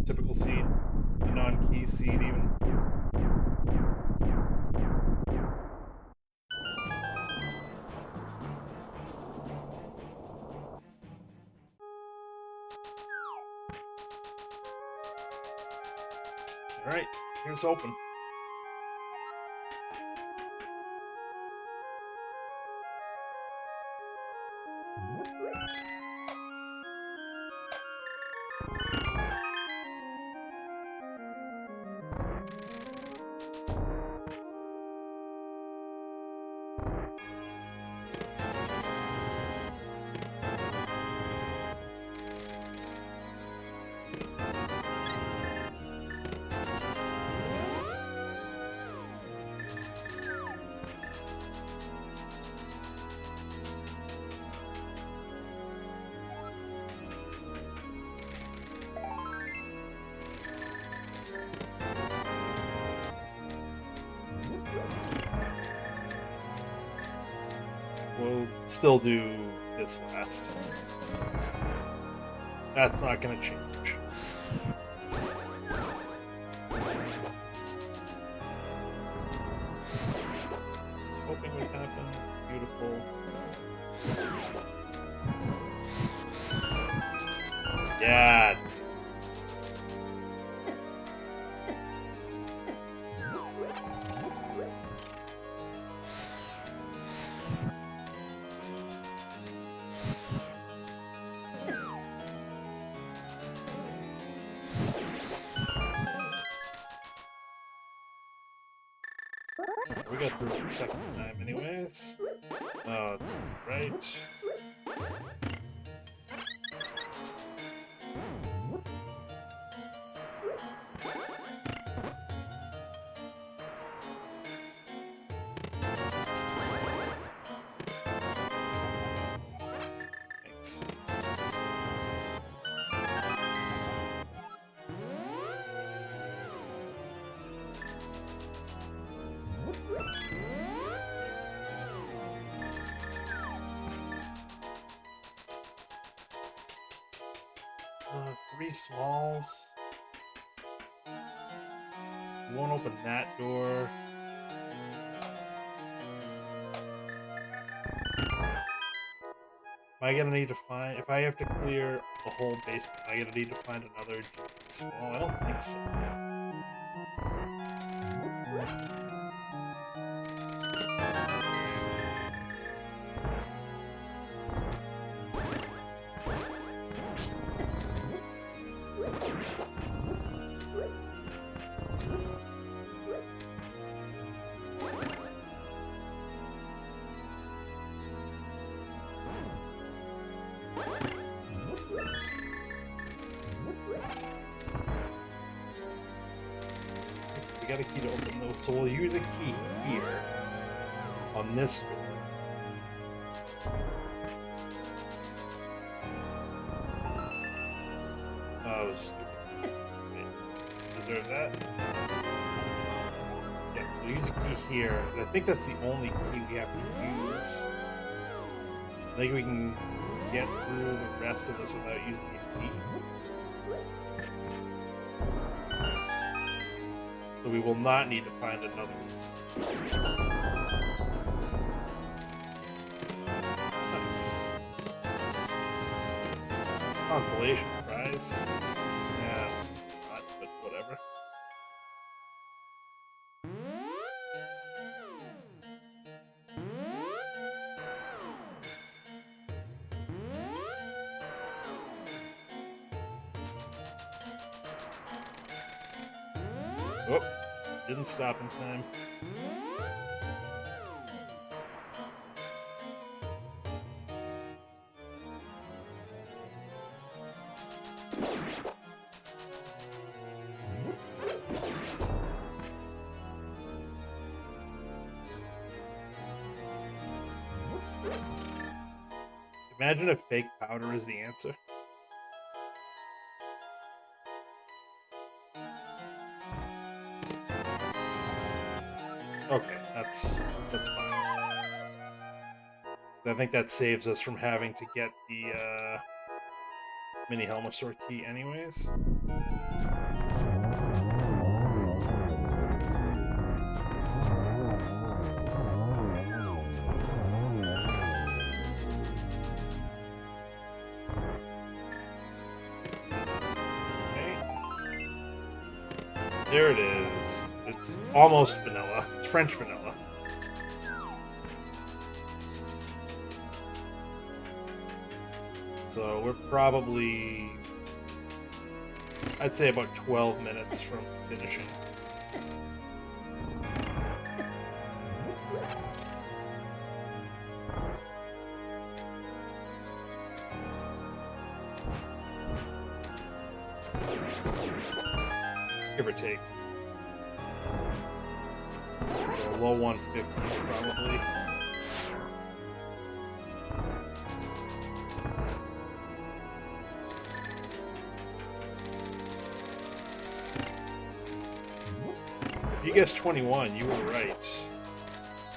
[SPEAKER 1] typical seed, a non-key seed even. All right, here's open. still do this last. That's not going to change. Hoping would happen. Beautiful. Yeah. We got through it the second time anyways. Oh, it's right. Thanks. Three smalls. Won't open that door. Am I gonna need to find, if I have to clear the whole basement, am I gonna need to find another small? I don't think so. Got a key to open those, so we'll use a key here on this door. Oh, stupid. Okay. Deserve that. Yeah, we'll use a key here, and I think that's the only key we have to use. I think we can get through the rest of this without using a key. So we will not need to find another one. Nice. Compilation prize. Yeah, not, but whatever. Oh, didn't stop in time. Imagine if fake powder is the answer. Okay, that's fine. I think that saves us from having to get the mini Helmasaur key anyways. There it is. It's almost vanilla. It's French vanilla. So we're probably, I'd say about 12 minutes from finishing. Give or take. So low 150s probably. If you guessed 21, you were right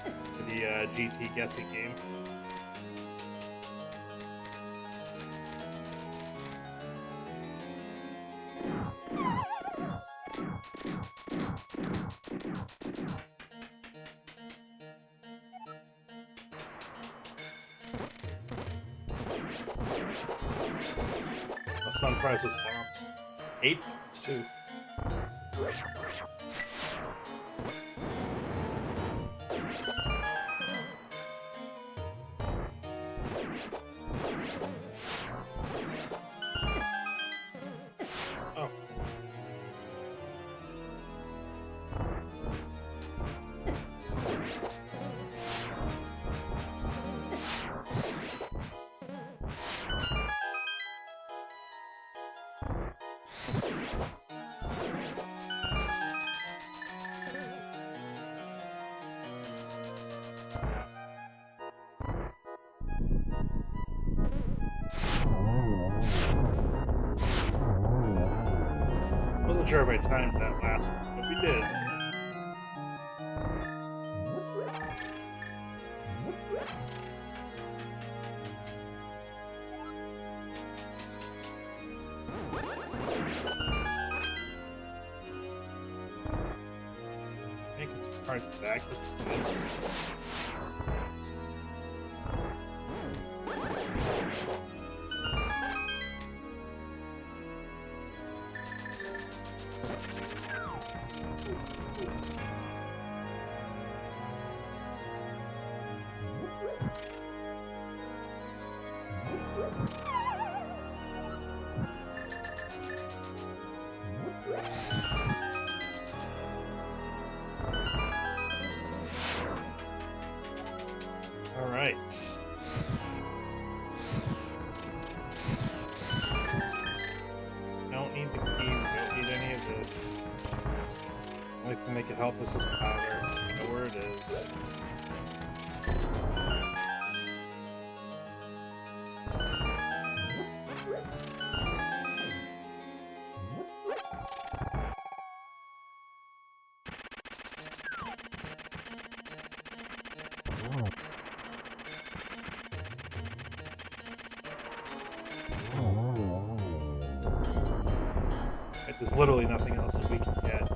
[SPEAKER 1] for the GT guessing game. stun priceless bombs. 8 bombs, too. Oh. Wasn't sure if I timed that last one, but we did. I think it's a price back. That's good. All right. Don't need the key. We don't need any of this. The only thing that can help us is powder. I know where it is. Right, there's literally nothing else that we can get.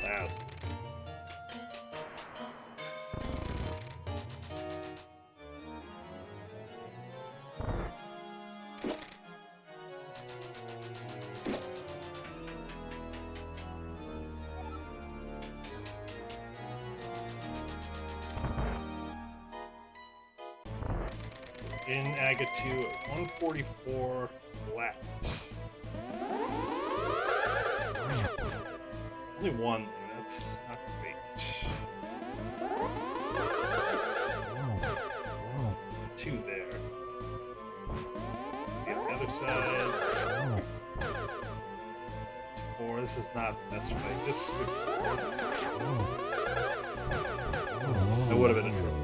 [SPEAKER 1] Wow. In Aga 2 at 144 left. Only one, that's not great. Two there. Get the other side. 4. This is not the best fight. This could. That would have been a triple.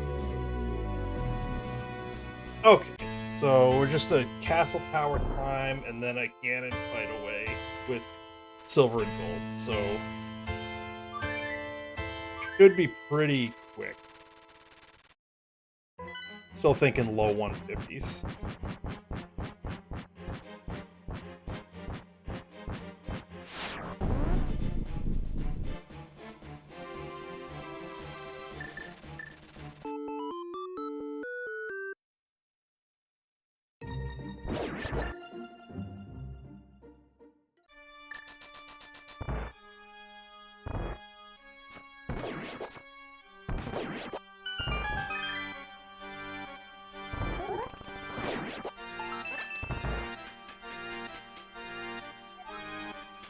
[SPEAKER 1] Okay, so we're just a castle tower climb and then a Ganon fight away with silver and gold. So should be pretty quick. Still thinking low 150s.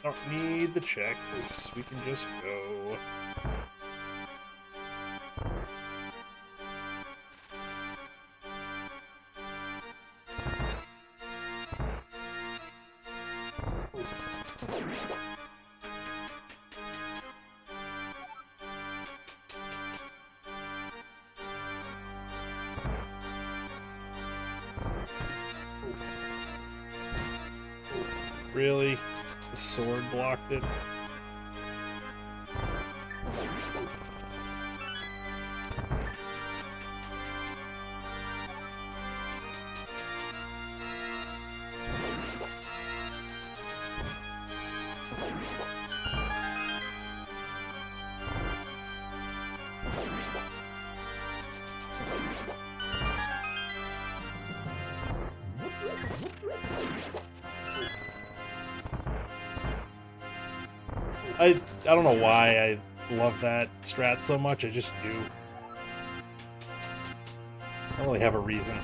[SPEAKER 1] Don't need the checks. We can just go. Really? The sword blocked it? I don't know why I love that strat so much. I just do. I don't really have a reason.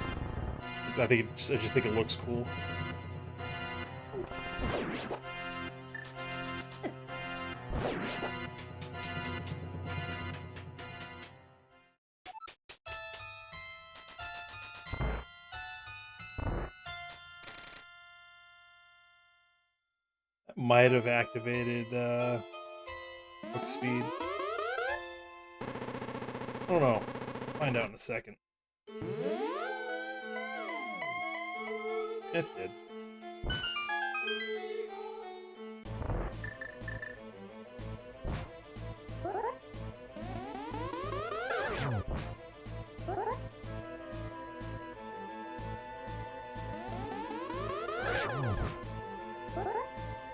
[SPEAKER 1] I just think it looks cool. Might have activated quick speed. I don't know. We'll find out in a second. It did.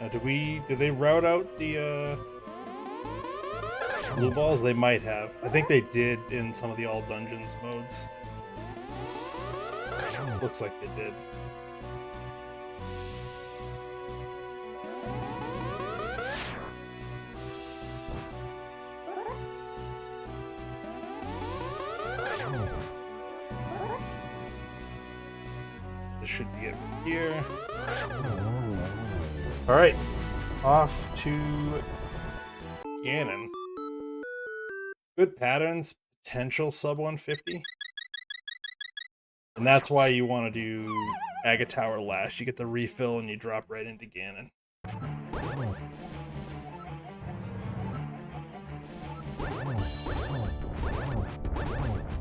[SPEAKER 1] Now, did they route out the blue balls? They might have. I think they did in some of the all dungeons modes. Looks like they did. This should be it here. Alright, off to Ganon. Good patterns, potential sub 150. And that's why you want to do Agate Tower last. You get the refill and you drop right into Ganon.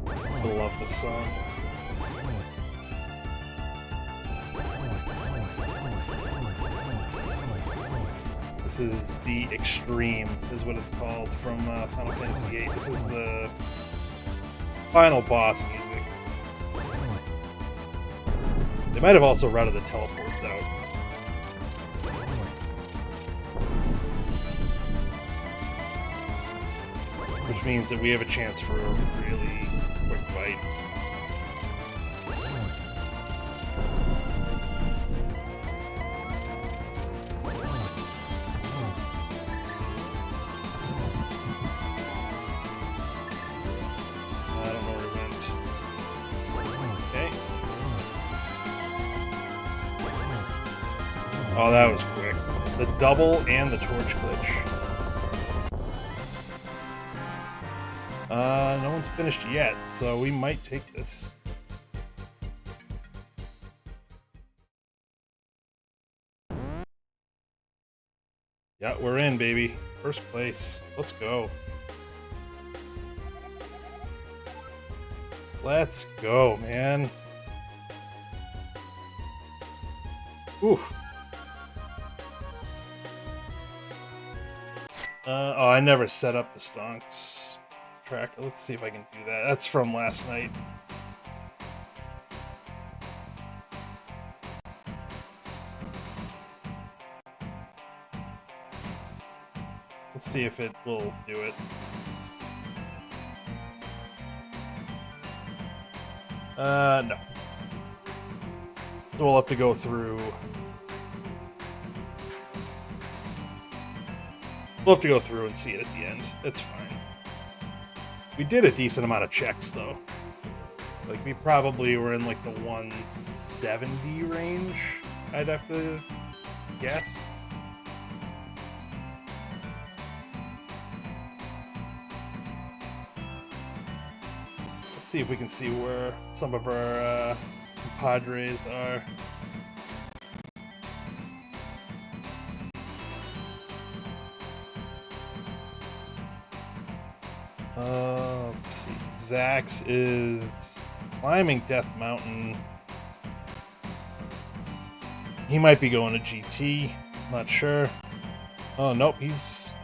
[SPEAKER 1] I love this song. This is the Extreme, is what it's called, from Final Fantasy VIII. This is the final boss music. They might have also routed the teleports out. Which means that we have a chance for a really quick fight. Oh, that was quick. The double and the torch glitch. No one's finished yet, so we might take this. Yeah, we're in, baby. First place. Let's go. Let's go, man. Oof. Oh, I never set up the stonks tracker. Let's see if I can do that. That's from last night. Let's see if it will do it. No. So we'll have to go through... We'll have to go through and see it at the end. It's fine. We did a decent amount of checks, though. Like, we probably were in, like, the 170 range, I'd have to guess. Let's see if we can see where some of our compadres are. Let's see. Zax is climbing Death Mountain. He might be going to GT. Not sure. Oh, nope. He's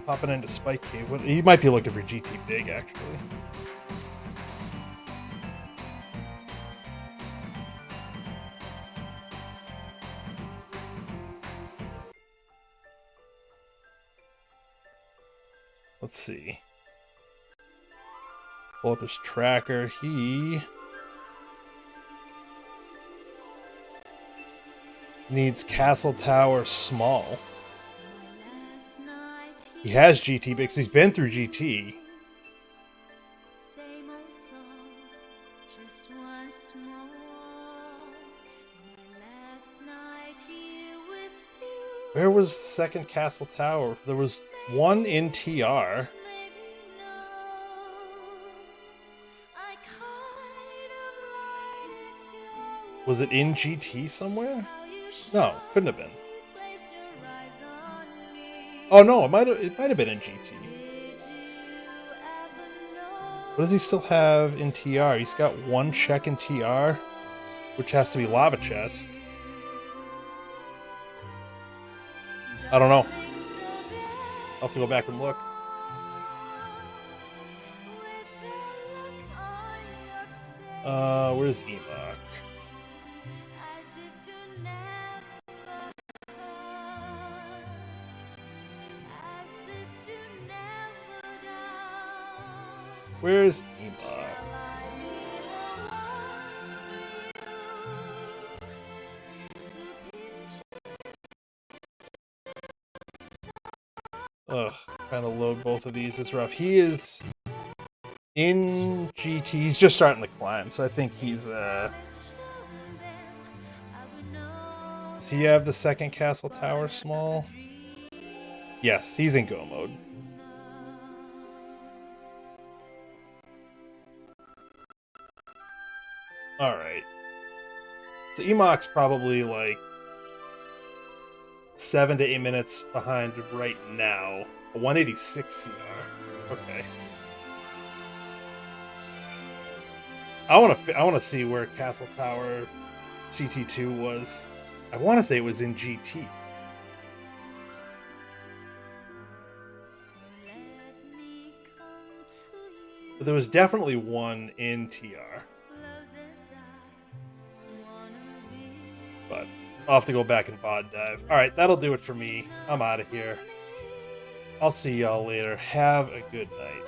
[SPEAKER 1] popping into Spike Cave. He might be looking for GT Big, actually. Let's see. Pull up his tracker. He needs Castle Tower small. He has GT because he's been through GT. Where was the second Castle Tower? There was one in TR. Was it in GT somewhere? No, couldn't have been. Oh no, it might have been in GT. What does he still have in TR? He's got one check in TR, which has to be Lava Chest. I don't know. I'll have to go back and look. Where's Enoch? Where's Enoch? Ugh, trying to load both of these is rough. He is in GT. He's just starting to climb, so I think he's does he have the second Castle Tower small? Yes, he's in go mode. Alright. So Emok's probably like 7 to 8 minutes behind right now. A 186 CR. Okay. I want to see where Castle Tower CT2 was. I want to say it was in GT. But there was definitely one in TR. But I'll have to go back and VOD dive. Alright, that'll do it for me. I'm out of here. I'll see y'all later. Have a good night.